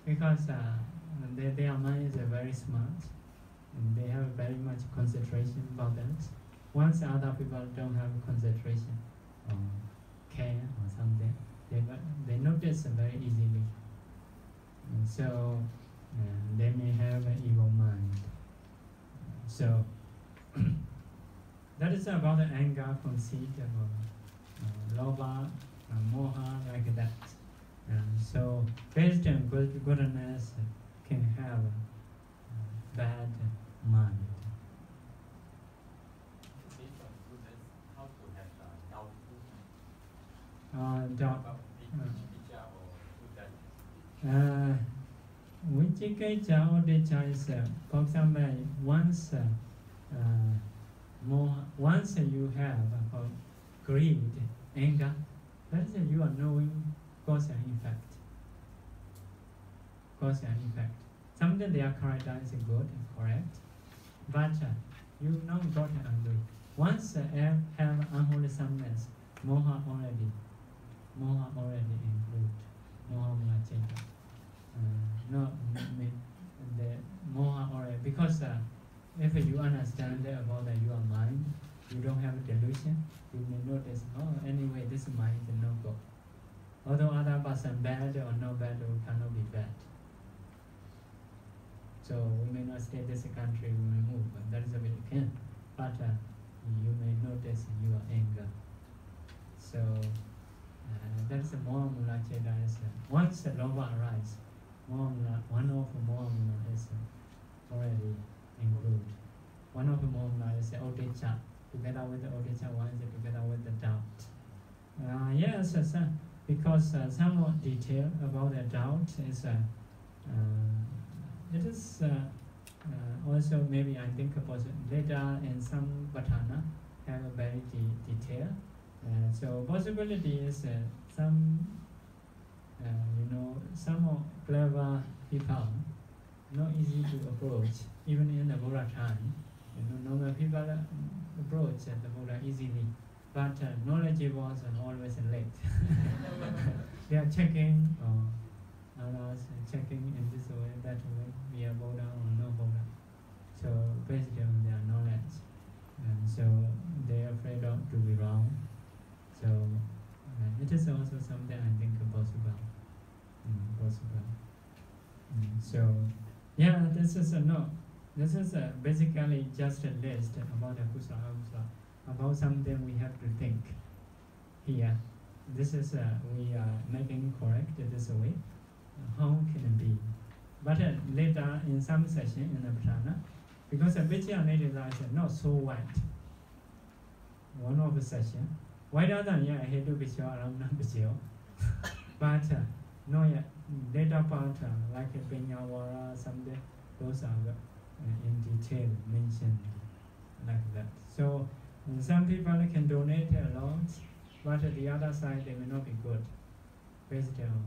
Because their mind is very smart, and they have very much concentration about that. Once other people don't have concentration or care or something, they notice very easily. And so they may have an evil mind. So that is about the anger, conceit, lobha, moha, like that. So based on goodness can have bad mind. Based on goodness, how to have doubtful? Doubt. Vicikicca or Vicikicca or Udicca is, for example, once you have greed, anger, that is you are knowing cause and effect. Cause and effect. Sometimes their character is good, correct, but you not got angry. Once have unwholesomeness, moha already include. Moha mulaccheta. The moha already, because if you understand about your mind, you don't have a delusion, you may notice, anyway, this mind is no good. Although other person bad or no bad, we cannot be bad. So we may not stay in this country, we may move, but that is a bit can. But you may notice your anger. So that is a moha mulaccheta. Once the lobha arises, one of moha mula is already included. One of the moha mula is udicca. Together with the udicca, one is together with the doubt. Yes, because some more detail about the doubt is it is also maybe I think about later in some Patana have a very detail So possibility is some, some clever people, not easy to approach, even in the Buddha time. Normal people approach the Buddha easily, but knowledgeable are always late. They are checking, others checking in this way, that way, we are Buddha or no Buddha. So based on their knowledge, and so they are afraid of to be wrong. So it is also something I think possible. So yeah, this is basically just a list about the kusala, about something we have to think here. This is we are making correct this way. How can it be? But later in some session in the Pratana, because the Vijayanath is not so wide. One of the session, wider than Hedu Vijay around Vijay, but no yet later part like a Penyawara, something, those are in detail mentioned like that. So some people can donate a lot, but the other side they may not be good. Based on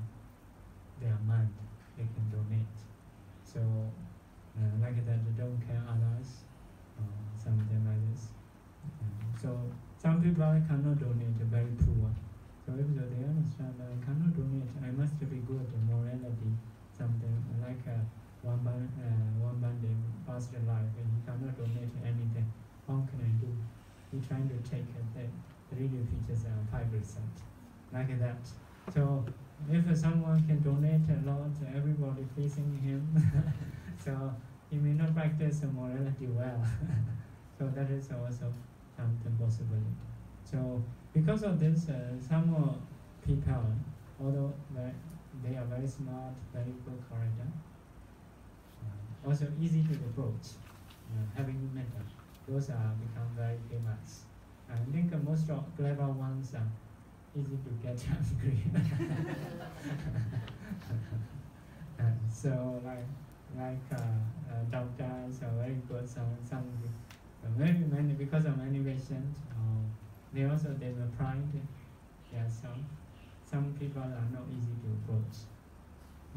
their mind, they can donate. So like that, they don't care others, something like this. So some people cannot donate, very poor. So if they understand that I cannot donate, I must be good, morality, something like one bandit past life, and he cannot donate anything. How can I do? He trying to take the reading features 5%, like that. So if someone can donate a lot, everybody pleasing him, so he may not practice morality well. So that is also something possibility. So because of this, some people, although they are very smart, very good character, also easy to approach, having method, those are become very famous. I think most of clever ones are easy to get angry. So like doctors are very good. Some many because of many patients, they also develop pride. Yeah, some people are not easy to approach.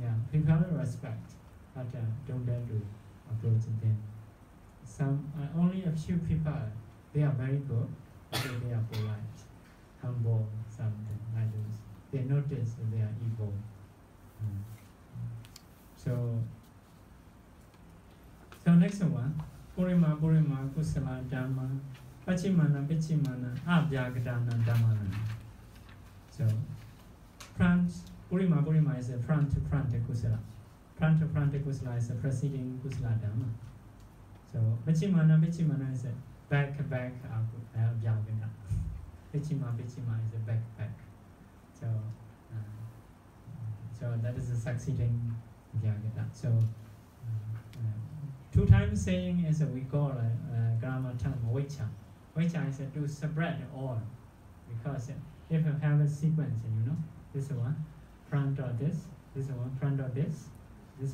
Yeah, people respect, but don't dare to approach them. Some only a few people, they are very good, but they are polite, humble, something like this. They notice that they are evil. So next one, Purima Kusala Dhamma, Pachimana Abhyagadana Dhammana. So Purima is a front Kusala. Front Kusala is a preceding Kusala Dhamma. So Pachimana is a back Abhyagada. Pichima is a back. So that is a succeeding Abhyagada. So 2 times saying is we call grammar term Vicha. Vicha is to spread all, because if you have a sequence, this one front of this one front of this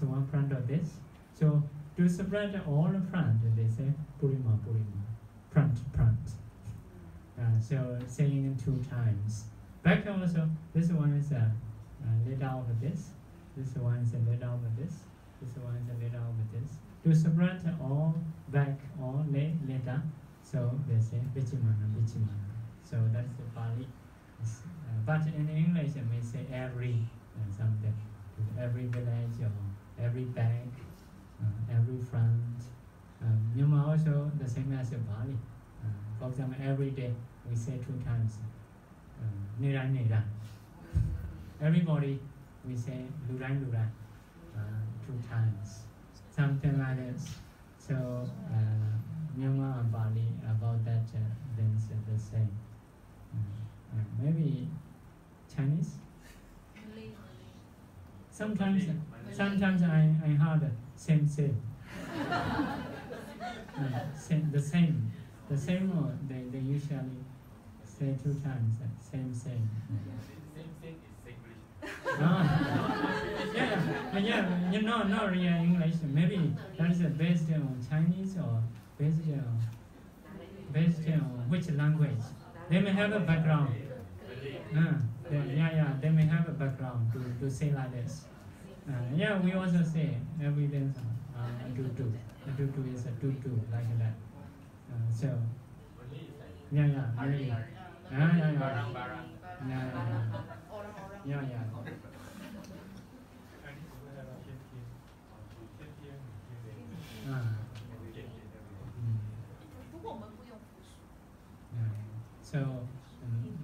one front of this. So to spread all front, they say Purima, front. So saying 2 times. Back also, this one is laid out of this one is laid out of this one is laid out of this. To spread all back or later, so they say Vichimana. So that's the Pali. But in English, it may say every something. Every village or every back, every front. Myanmar also the same as the Pali. For example, every day we say 2 times. Nira. Everybody we say Luran. 2 times. Something like this. So Myanmar and Bali about that then the same. Maybe Chinese. Sometimes I heard same. The same or they usually say 2 times. Same. Same is Singlish. Yeah, not real English. Maybe that is based on Chinese or based on which language? They may have a background. They may have a background to say like this. We also say evidence do. Do is a do like that. Really. So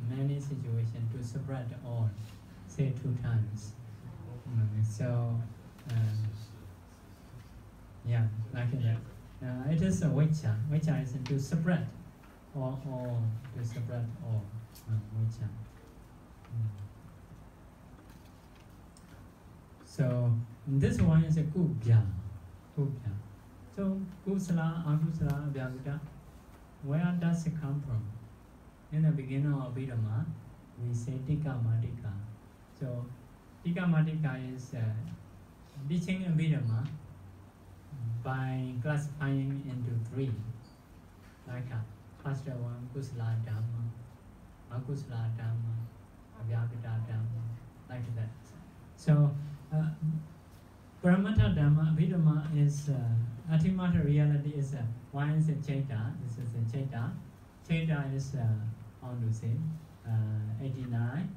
many situations to spread all, say 2 times. Like that. It is a vicha. Vicha is to spread all, to spread all. Vicha. So this one is a kubya. So kusala, akusala, abhyagata. Where does it come from? In the beginning of Abhidhamma, we say Tika Madika. So Tika Madika is teaching Abhidhamma by classifying into 3. Like first one, Kusala Dhamma, Akusala Dhamma, Abhyagata Dhamma, like that. So Paramatha Dhamma, Abhidhamma is ultimate reality is one is a Chaita, this is a Chaita. Chaita is 89.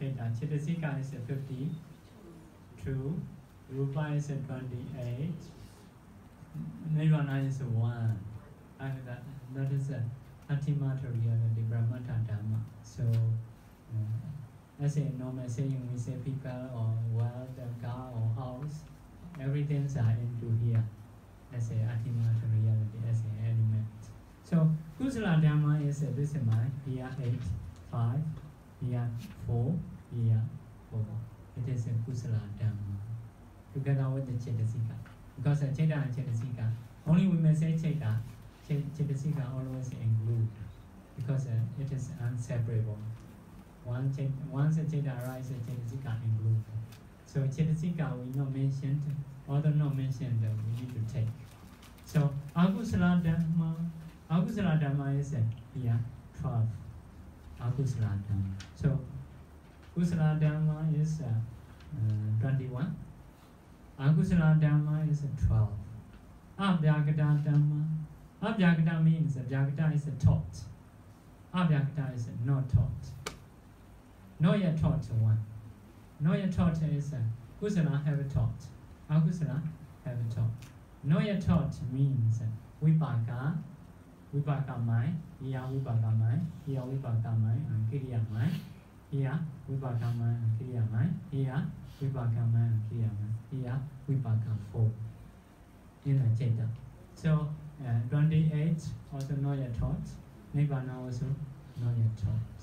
Chaita. Chitasika is 52. Rupa is 28. Nirvana is 1. That is ultimate reality, Brahmata Dhamma. So, as a normal saying, we say people or wealth or car or house, everything is into here as a ultimate reality, as an element. So, Kusala Dhamma is this is mine. Here 8, 5, here 4, here 4. It is a Kusala Dhamma. Together with the Chetasika. Because Cheta and Chetasika, only we may say Cheta, Chetasika always include. Because it is inseparable. Once a Cheta arises, Chetasika include. So Chetasika we not mentioned, although not mentioned, we need to take. So Akusala Dhamma is here 12. Akusala Dhamma. So Kusala Dhamma is 21. Akusala Dhamma is 12. Abhyagata Dhamma. Abhyagata means Abhyagata is taught. Abhyagata is not taught. Not yet taught one. Not yet taught is Kusala have taught. Akusala have taught. Not yet taught means Vipaka mai, here Vipaka mai, here Vipaka mai, and Kiriya mai, here Vipaka mai, and Kiriya mai, here Vipaka mai, and Kiriya mai, here Vipaka 4 in the Cheta. So 28 also not yet taught, Nibbana also not yet taught.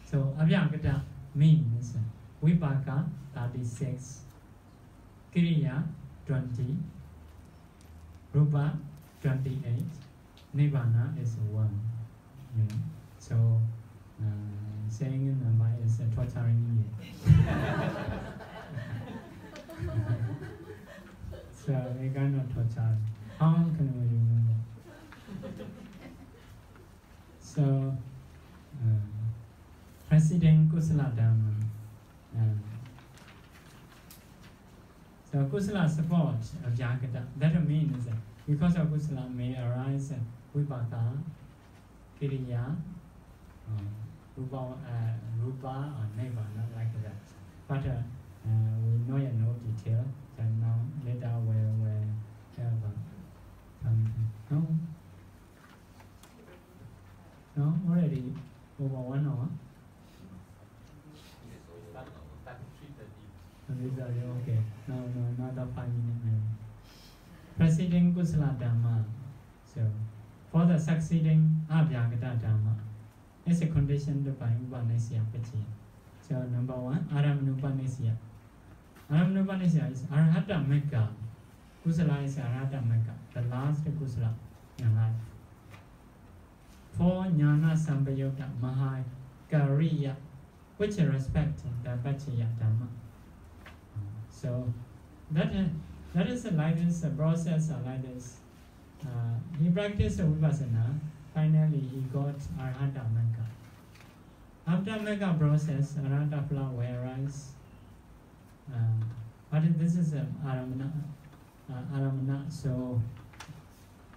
So Abhyagata means Vipaka 36, Kiriya 20, Rupa 28, Nibbana is 1. So saying in number is torturing me. So we cannot torture. How can we remember? So preceding Kusala Dhamma. So Kusala support Abhyagata. That means because of Kusala may arise Vipaka, Kiriya, Rupa or Nibbana like that. But we know in no detail. So now later we will have No, already over 1 hour. Okay. No, another 5 minutes. Preceding Kusala Dhamma. So, for the succeeding Abhyagata Dhamma, is a condition by Upanishya Pachi. So, number 1, Aramanupanishya. Aramanupanishya is Arhata Mekka. Kusala is Arhata Mekka, the last Kusala in life. For Jnana Sampayutta Mahakariya, which respect the Pachiya Dhamma. So that is like this process like this. He practiced Vipassana finally he got Arhata Magga. After Magga process, Arhata Phala will arise. But this is Aramana. So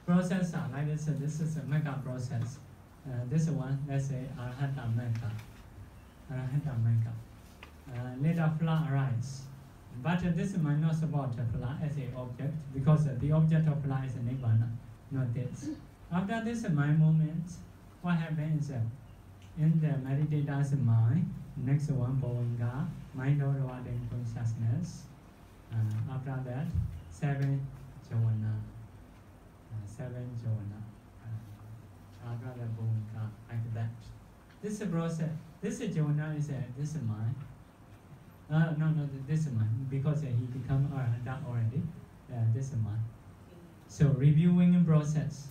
process are like this. This is a Magga process. This one, let's say Arhata Magga. Arhata Magga. Later Phala arise. But this might not support Phala as an object because the object of Phala is a Nibbana, not this. After this mind moment, what happens in the meditator's mind? Next one, Bhavanga, mind of rewarding consciousness. After that, 7 jhana. 7 jhana. After the Bhavanga, like that. This process, this jhana is this mind. No, this mind, because he become Arhata already. This mind. So reviewing process.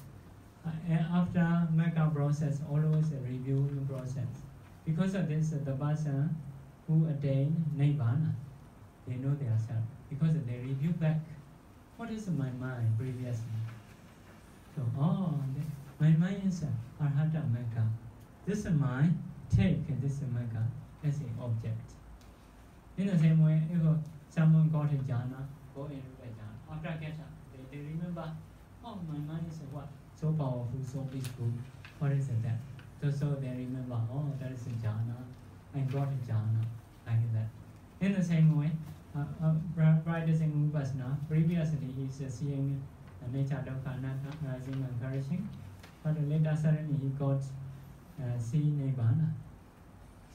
After Magga process, always a reviewing process. Because of this, the person who attain Nibbana, they know themselves. Because they review back, what is my mind previously? So, my mind is Arhata Magga. This mind, take this Magga as an object. In the same way, if someone got a jhana, go into the jhana. After get up, they remember, my mind is what? So powerful, so peaceful. What is that? So they remember, that is a jhana. I got a jhana, like that. In the same way, practicing Vipassana, previously he is seeing nature, dukkha, anatta, rising and perishing. But later suddenly he got see Nibbana.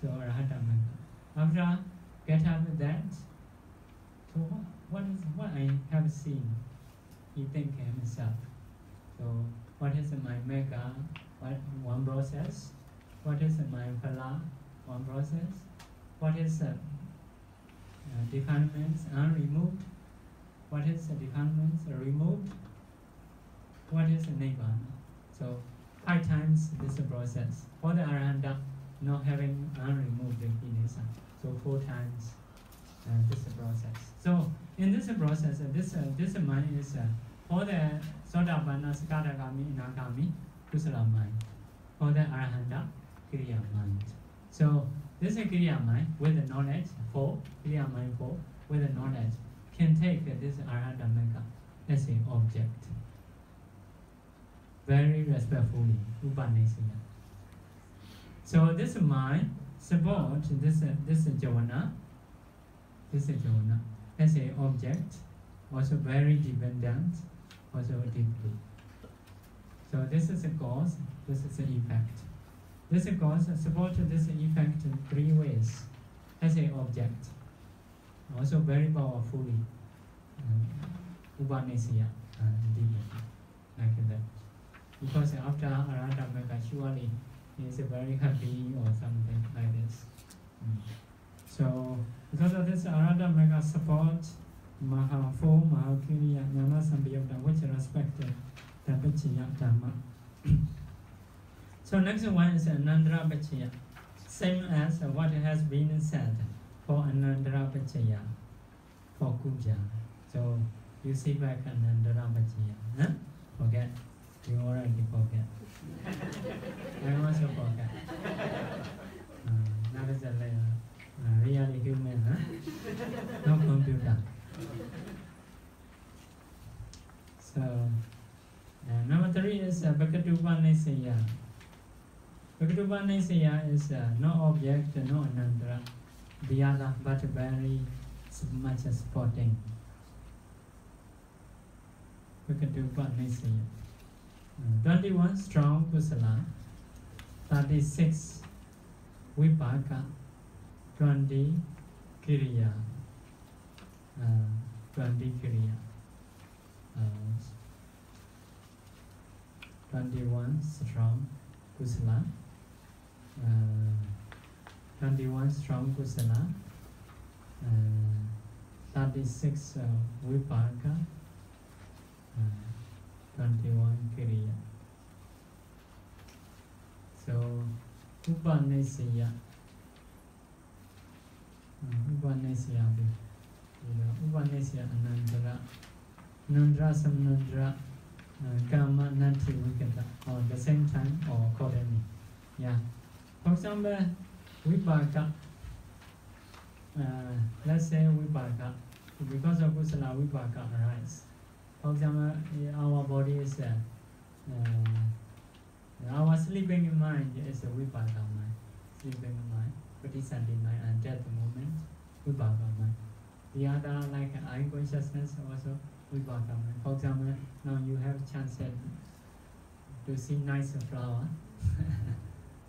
So Arhata Magga. After get up with that, so what I have seen? He think himself. So what is my Magga? One process. What is my Phala? One process. What is defilements unremoved? What is defilements removed? What is Nibbana? So 5 times this process. For the Arahanta, not having unremoved defilements. So 4 times this process. So in this process, this mind is for the Sotapanna, Sakadagami, Nagami, Kusala mind. For the Arahanta, Kriya mind. So this Kriya mind with the knowledge, Kriya mind 4, with the knowledge, can take this Arahanta Magga as an object. Very respectfully, Upanishana. So this mind support this jhana as an object, also very dependent, also deeply. So this is a cause, this is an effect. This cause support this effect in 3 ways as an object, also very powerfully, Upanishana, like that. Because after Arhata Magga, surely he is very happy or something like this. So because of this Arhata Magga support Maha4, Mahakiriya, Jnana Sambhayutta, which respect the Paccaya Dhamma. So next one is Anandara Paccaya. Same as what has been said for Anandara Paccaya, for Kuja. So you see back Anandara Paccaya. Forget. You already forget. I also forget. That is really human, no computer. So number 3 is Bhakatupanisaya. Bhakatupanisaya is no object, no anandara, the other, but very much supporting. Bhakatupanisaya. 21 strong kusala, 36 vipaka, 20 kiriya, 20 kiriya, 21 strong kusala, 21 strong kusala, 36 vipaka, 21 kiriya. So Upanishaya. Upanishaya Anandara. Nandra Samnandra Kama Nanti Vikata. At the same time example, Vipaka. Let's say Vipaka. Because of Kusala, Vipaka arise. For example, our body is our sleeping mind is a Vipaka mind. Sleeping mind, Patisandi mind, and death moment, Vipaka mind. The other, like eye consciousness, also Vipaka mind. For example, now you have chance to see nice flower.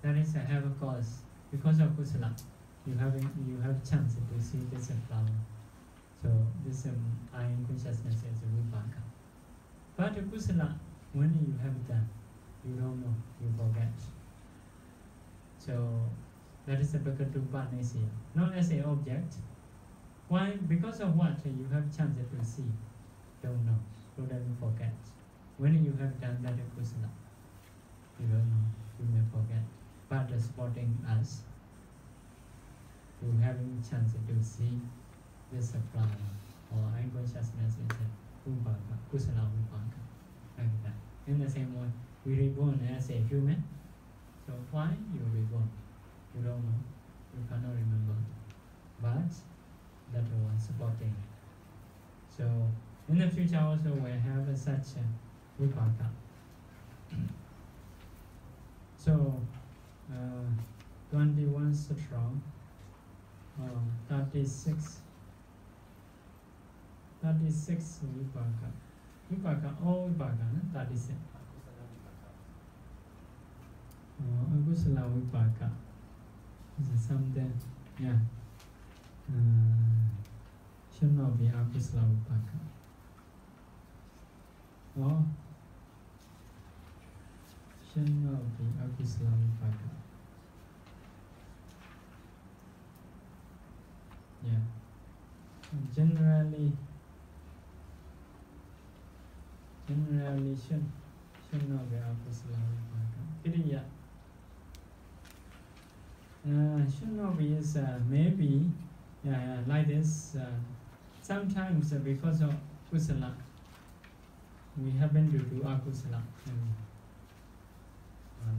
That is a have a cause. Because of Kusala, you have chance to see this flower. So this eye consciousness is a Vipaka. But Kusala, when you have done, you don't know, you forget. So that is the Bhakatupanesya, not as an object. Why? Because of what? You have chance to see, don't know, so that you forget. When you have done that Kusala, you don't know, you may forget. But supporting us to having chance to see this flower or eye consciousness is a Vipaka, Kusala Vipaka, like that. In the same way, we reborn as a human. So why you reborn? You don't know. You cannot remember. But that was supporting. So in the future also we have such a Vipaka. So 21 strong, 36 Vipaka. Vipaka, all Vipaka, 36. Akusala Vipaka is something, yeah. Should not be Akusala Vipaka. Oh, should not be Akusala Vipaka. Yeah. Generally should not be Akusala Vipaka. Kiriya. Should not be is maybe like this. Sometimes because of Kusala, we happen to do Akusala.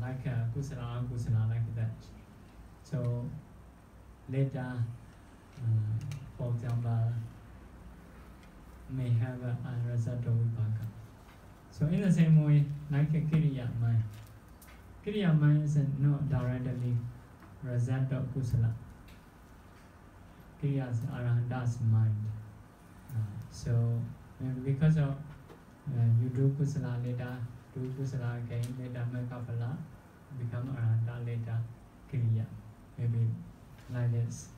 Like Kusala, Akusala, like that. So later, for example, may have a result of Vipaka. So in the same way, like a Kiriya mind. Kiriya mind is not directly result of Kusala. Kiriya is Arahanta's mind. So because of you do Kusala later, do Kusala again, later make Phala, become Arahanta later, Kiriya. Maybe like this,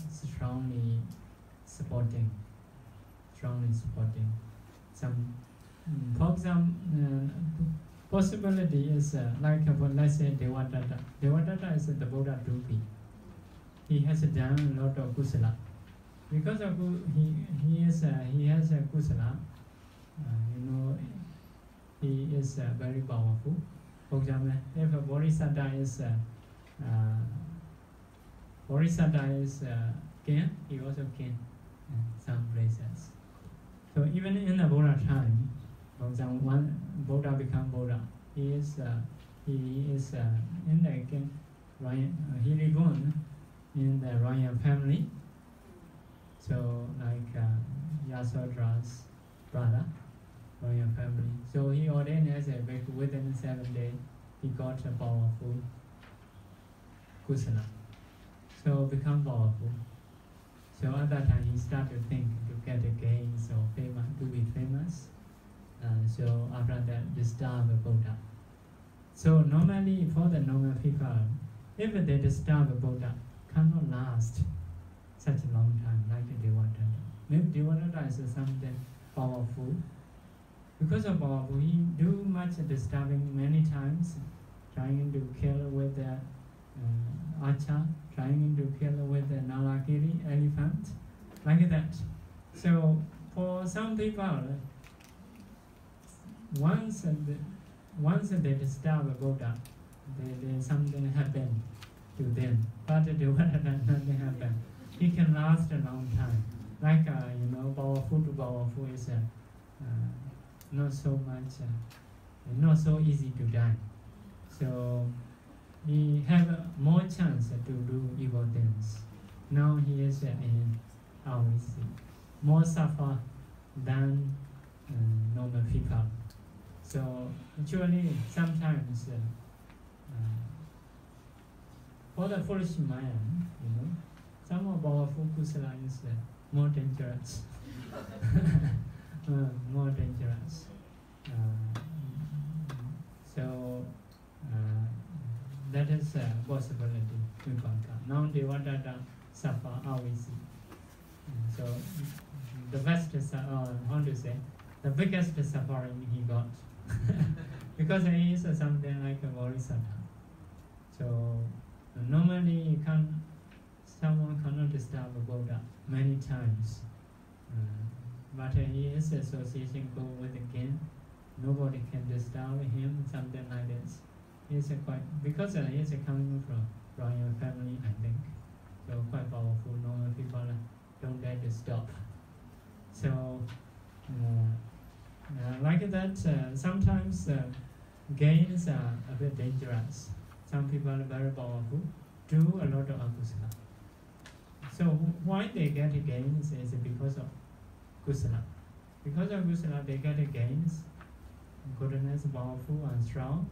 strongly supporting. Some, for example, possibility is like let's say Devadatta. Devadatta is the Buddha Dupi. He has done a lot of Kusala. Because of he has a Kusala, he is very powerful. For example, if a Bodhisattva is king, he also king in some places. So even in the Buddha time, for example, one Buddha become Buddha. He is in the king, he reborn in the royal family. So like Yasodra's brother, royal family. So he ordained as a bhikkhu. Within 7 days, he got a powerful Kusala. So become powerful. So at that time he started to think to get a gains or famous, to be famous. So after that, disturb a Buddha. So normally for the normal people, if they disturb a Buddha, cannot last such a long time like a Devadatta. Maybe Devadatta is something powerful. Because of powerful, he do much disturbing many times, trying to kill with the Acha, trying to kill with the Nalagiri elephant, like that. So for some people, once they disturb a Buddha, something happen to them. But Devadatta, nothing happen. He can last a long time. Like powerful to powerful is not so much, not so easy to die. So he have more chance to do evil things. Now he is in Awisi, more suffer than normal people. So actually sometimes for the foolish man, some of our kusala is more dangerous. More dangerous. So that is a possibility. Now Devadatta suffer Awisi. So the best how to say, the biggest suffering he got. Because he is something like a bodhisattva. So normally someone cannot disturb a Buddha many times. But he is association go with the king. Nobody can disturb him, something like this. He's because he is coming from royal family, I think. So quite powerful. Normal people don't dare to stop. So like that, sometimes gains are a bit dangerous. Some people are very powerful, do a lot of akusala. So why they get gains is because of kusala. Because of kusala, they get gains, goodness, powerful and strong.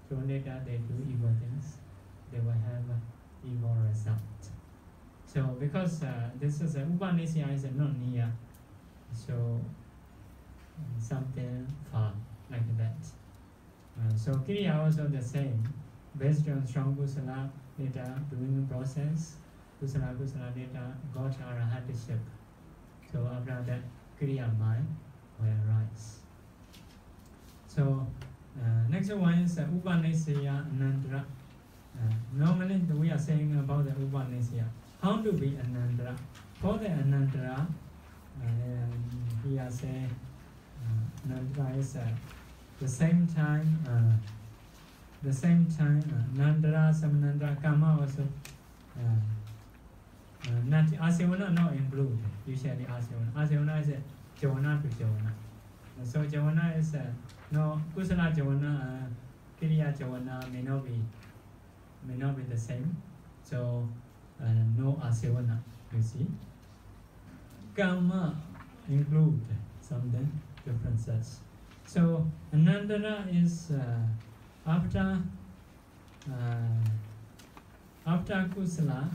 So later they do evil things, they will have evil result. So because this is Upanishad is not near, so something far like that. So Kriya also the same, based on strong kusala, later doing the process, kusala later got arahatiship. So after that, Kriya mind will arise. So next one is Upanishya Anandra. Normally we are saying about the Upanishya. How to be Anandra? For the Anandra, here say Anandra is the same time Nandra, Samanandra, Kama also Asivana not include, usually Asivana. Asivana is Javana to Javana. So Javana is no Kusala Javana, Kriya Javana may not be the same. So no Asivana, you see. Kama include something differences. So Anandana is after kusala.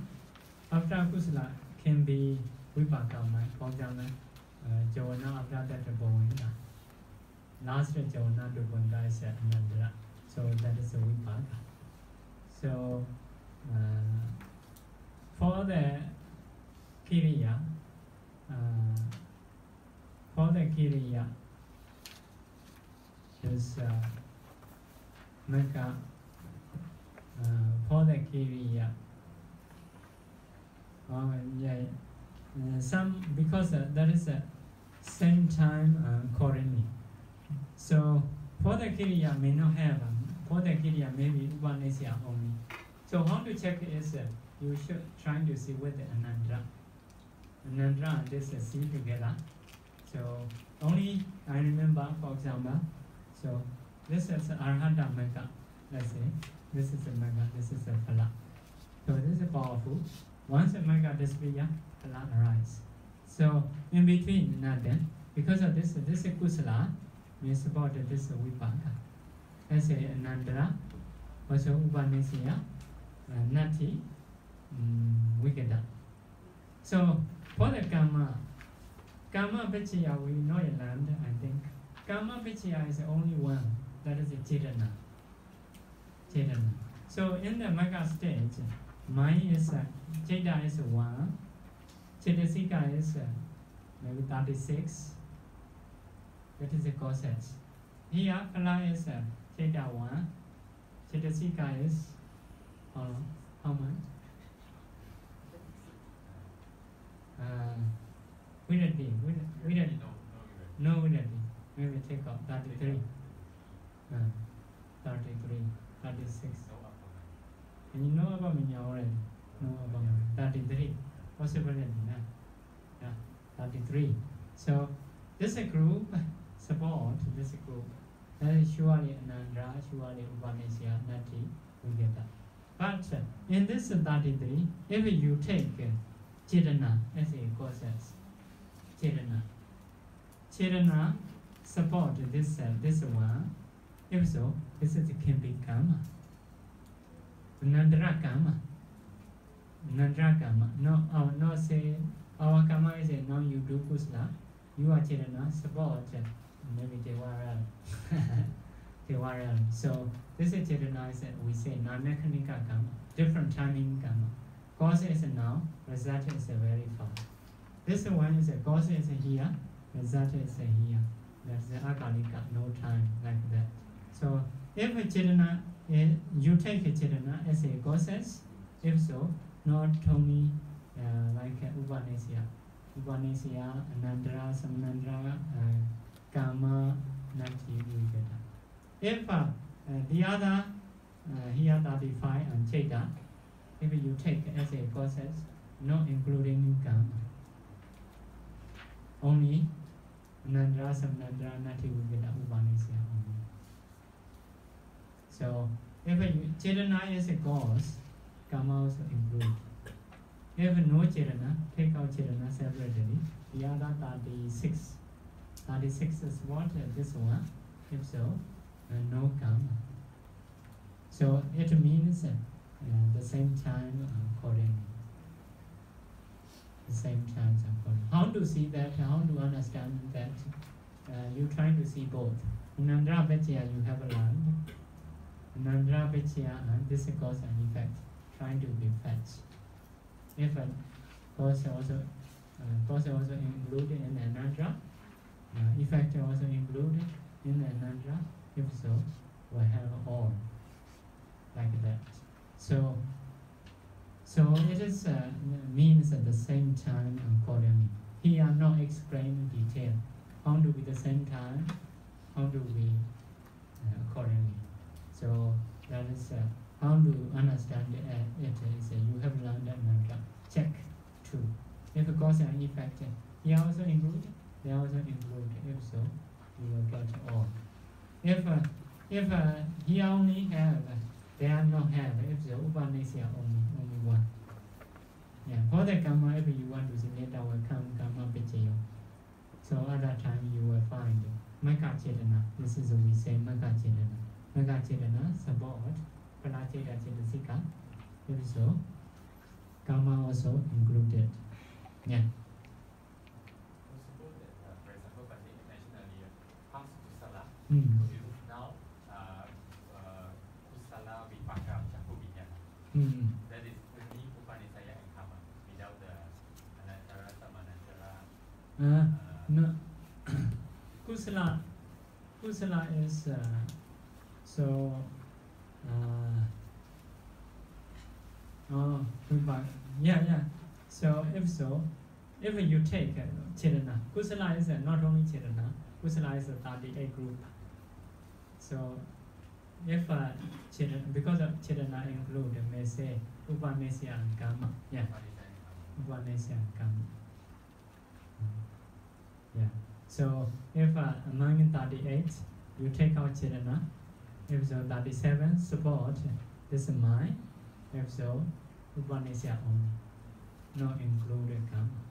After kusala can be vipaka mind. For example, Javana after that Bhavana. Last Javana to Bhavana is Anandana. So that is a vipaka. So for the Kiriya, is Mecca. For the Kiriya, some because that is the same time currently. So for the Kiriya may not have. For the Kiriya maybe Upanishya only. So how to check is you should try to see with the Anandra. Anandra and this see together. So only I remember, for example, so this is Arhata Mega. Let's say this is a Mega, this is a Phala. So this is powerful. Once a Mega disappears, Phala arise. So in between nothing. Because of this is Kusala, means about this Vipaka. Let's say Anandra, also Upanishya, Nati, Wikeda. So for the Kama Pichya we know in land, I think. Kama Pichya is only one, that is a Chetana. So in the Mega stage, mind is Cheta is 1, Chetasika is maybe 36. That is the causes. Here, Phala is Cheta 1, Chetasika is how much? Vidati. No Vidati. Maybe take out 33. 33, 36. And you know about me already. Know about 33. Possibility, yeah. 33. So this is a group support this group. That is surely Anandra, surely Upanishya, Nati, we get that. But in this 33, if you take Chetana as a causes, Chetana support this one. If so, this is can be karma. Nandra karma. Nandra karma. No say our karma is a now you do kusla. You are Chetana support maybe Tewara. So this is Chetana is we say non-mechanical karma. Different timing karma. Cause is now, result is very far. This one is a cause is here, result is here. That's the akalika, no time like that. So if a Chetana, you take a Chetana as a causes, if so, not only like Upanisya, Anandra, Samnandra, Kama, Nati, Vijata. If the other here 35 and Cheta, if you take as a process, not including karma, only Nandra, Samnandra, Nati, Vijata, Upanisya only. So if Chetana is a cause, karma also include. If no Chetana, take out Chetana separately. The other 36. 36 is what? This one. If so, no karma. So it means the same time accordingly. The same time accordingly. How to see that? How to understand that? You try to see both. Nandra Vechya you have learned. Nandra Vechya, this is cause and effect. Trying to be fetched. If a cause also included in Anandra, effect also included in Anandra. If so, we have all like that. So it is means at the same time accordingly. Here not explain in detail. How to be the same time? How to be accordingly? So that is how to understand it is you have learned Anandra. Check 2. If a cause and effect, here also included, they also include. If so, you will get all. If here only have, they are not have. If so, Upanisya only one. Yeah, for the karma, if you want to see later will come karma pichayo. So at that time you will find Magga Chetana. This is we say Magga Chetana. Magga Chetana support Palacheta Chetasika. If so, karma also included. Yeah. Suppose that, for example, but you mentioned earlier, comes kusala. Mm. So you now kusala vipaka chakubhinyana. Mm. That is only Upanisaya and karma, without the Anantara, Samanantara. No. Kusala is so. Yeah. So if you take Chetana, Kusala is not only Chetana, Kusala is a 38 group. So if Chetana, because of Chetana include, may say Upanisya and Karma. Yeah, Upanisya and Karma. Yeah. So if among 38, you take out Chetana. If so, 37 support this mind. If so, Upanisya only. Not included karma.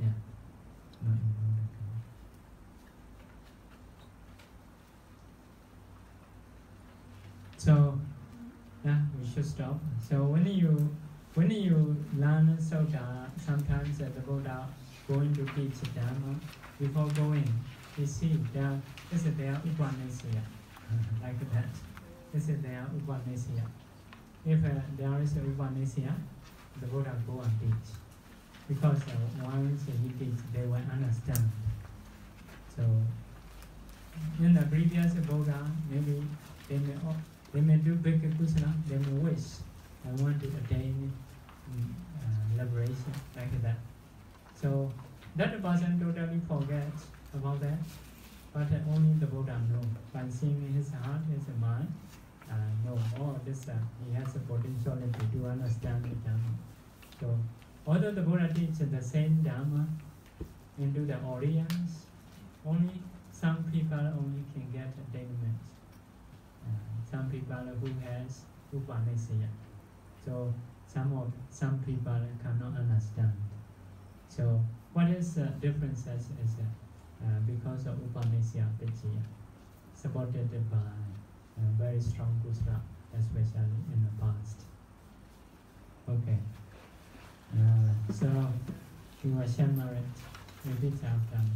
Yeah. Not included karma. So yeah, we should stop. So when you learn Sutta, sometimes the Buddha going to teach Dharma, before going, you see there is their Upanisya. Like that. This is their Upanisya. If there is a Upanisya, the Buddha go and teach. Because once he teach, they will understand. So, in the previous Buddha, maybe they may do big kusala, they may wish, I want to attain liberation, like that. So, that person totally forgets about that. But only the Buddha knows. By seeing his heart, his mind, know all this, he has a potentiality to understand the Dharma. So, although the Buddha teaches the same Dharma into the audience, only some people only can get attainment. Some people who has Upanishad. So some people cannot understand. So what is the difference is because of Upanishad Vichya, supported by very strong kusala, especially in the past. Okay. So you are sharing repeat after me.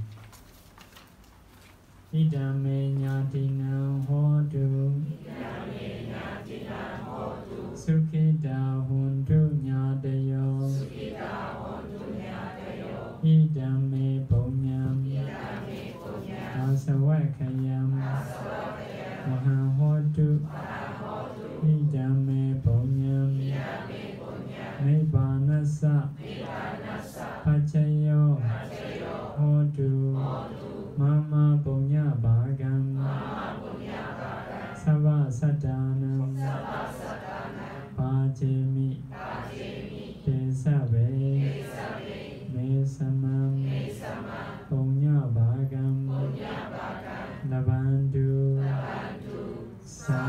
Idame nyatinam hotu Sukhita huntu nyatayo Idame punyam Asavakayam Maha hotu Idame punyam Nibbanasa Pachayo hotu Mama punya bhagam Sava sadanam Pachemi Tesave Mesamam Punya bhagam Labantu Sa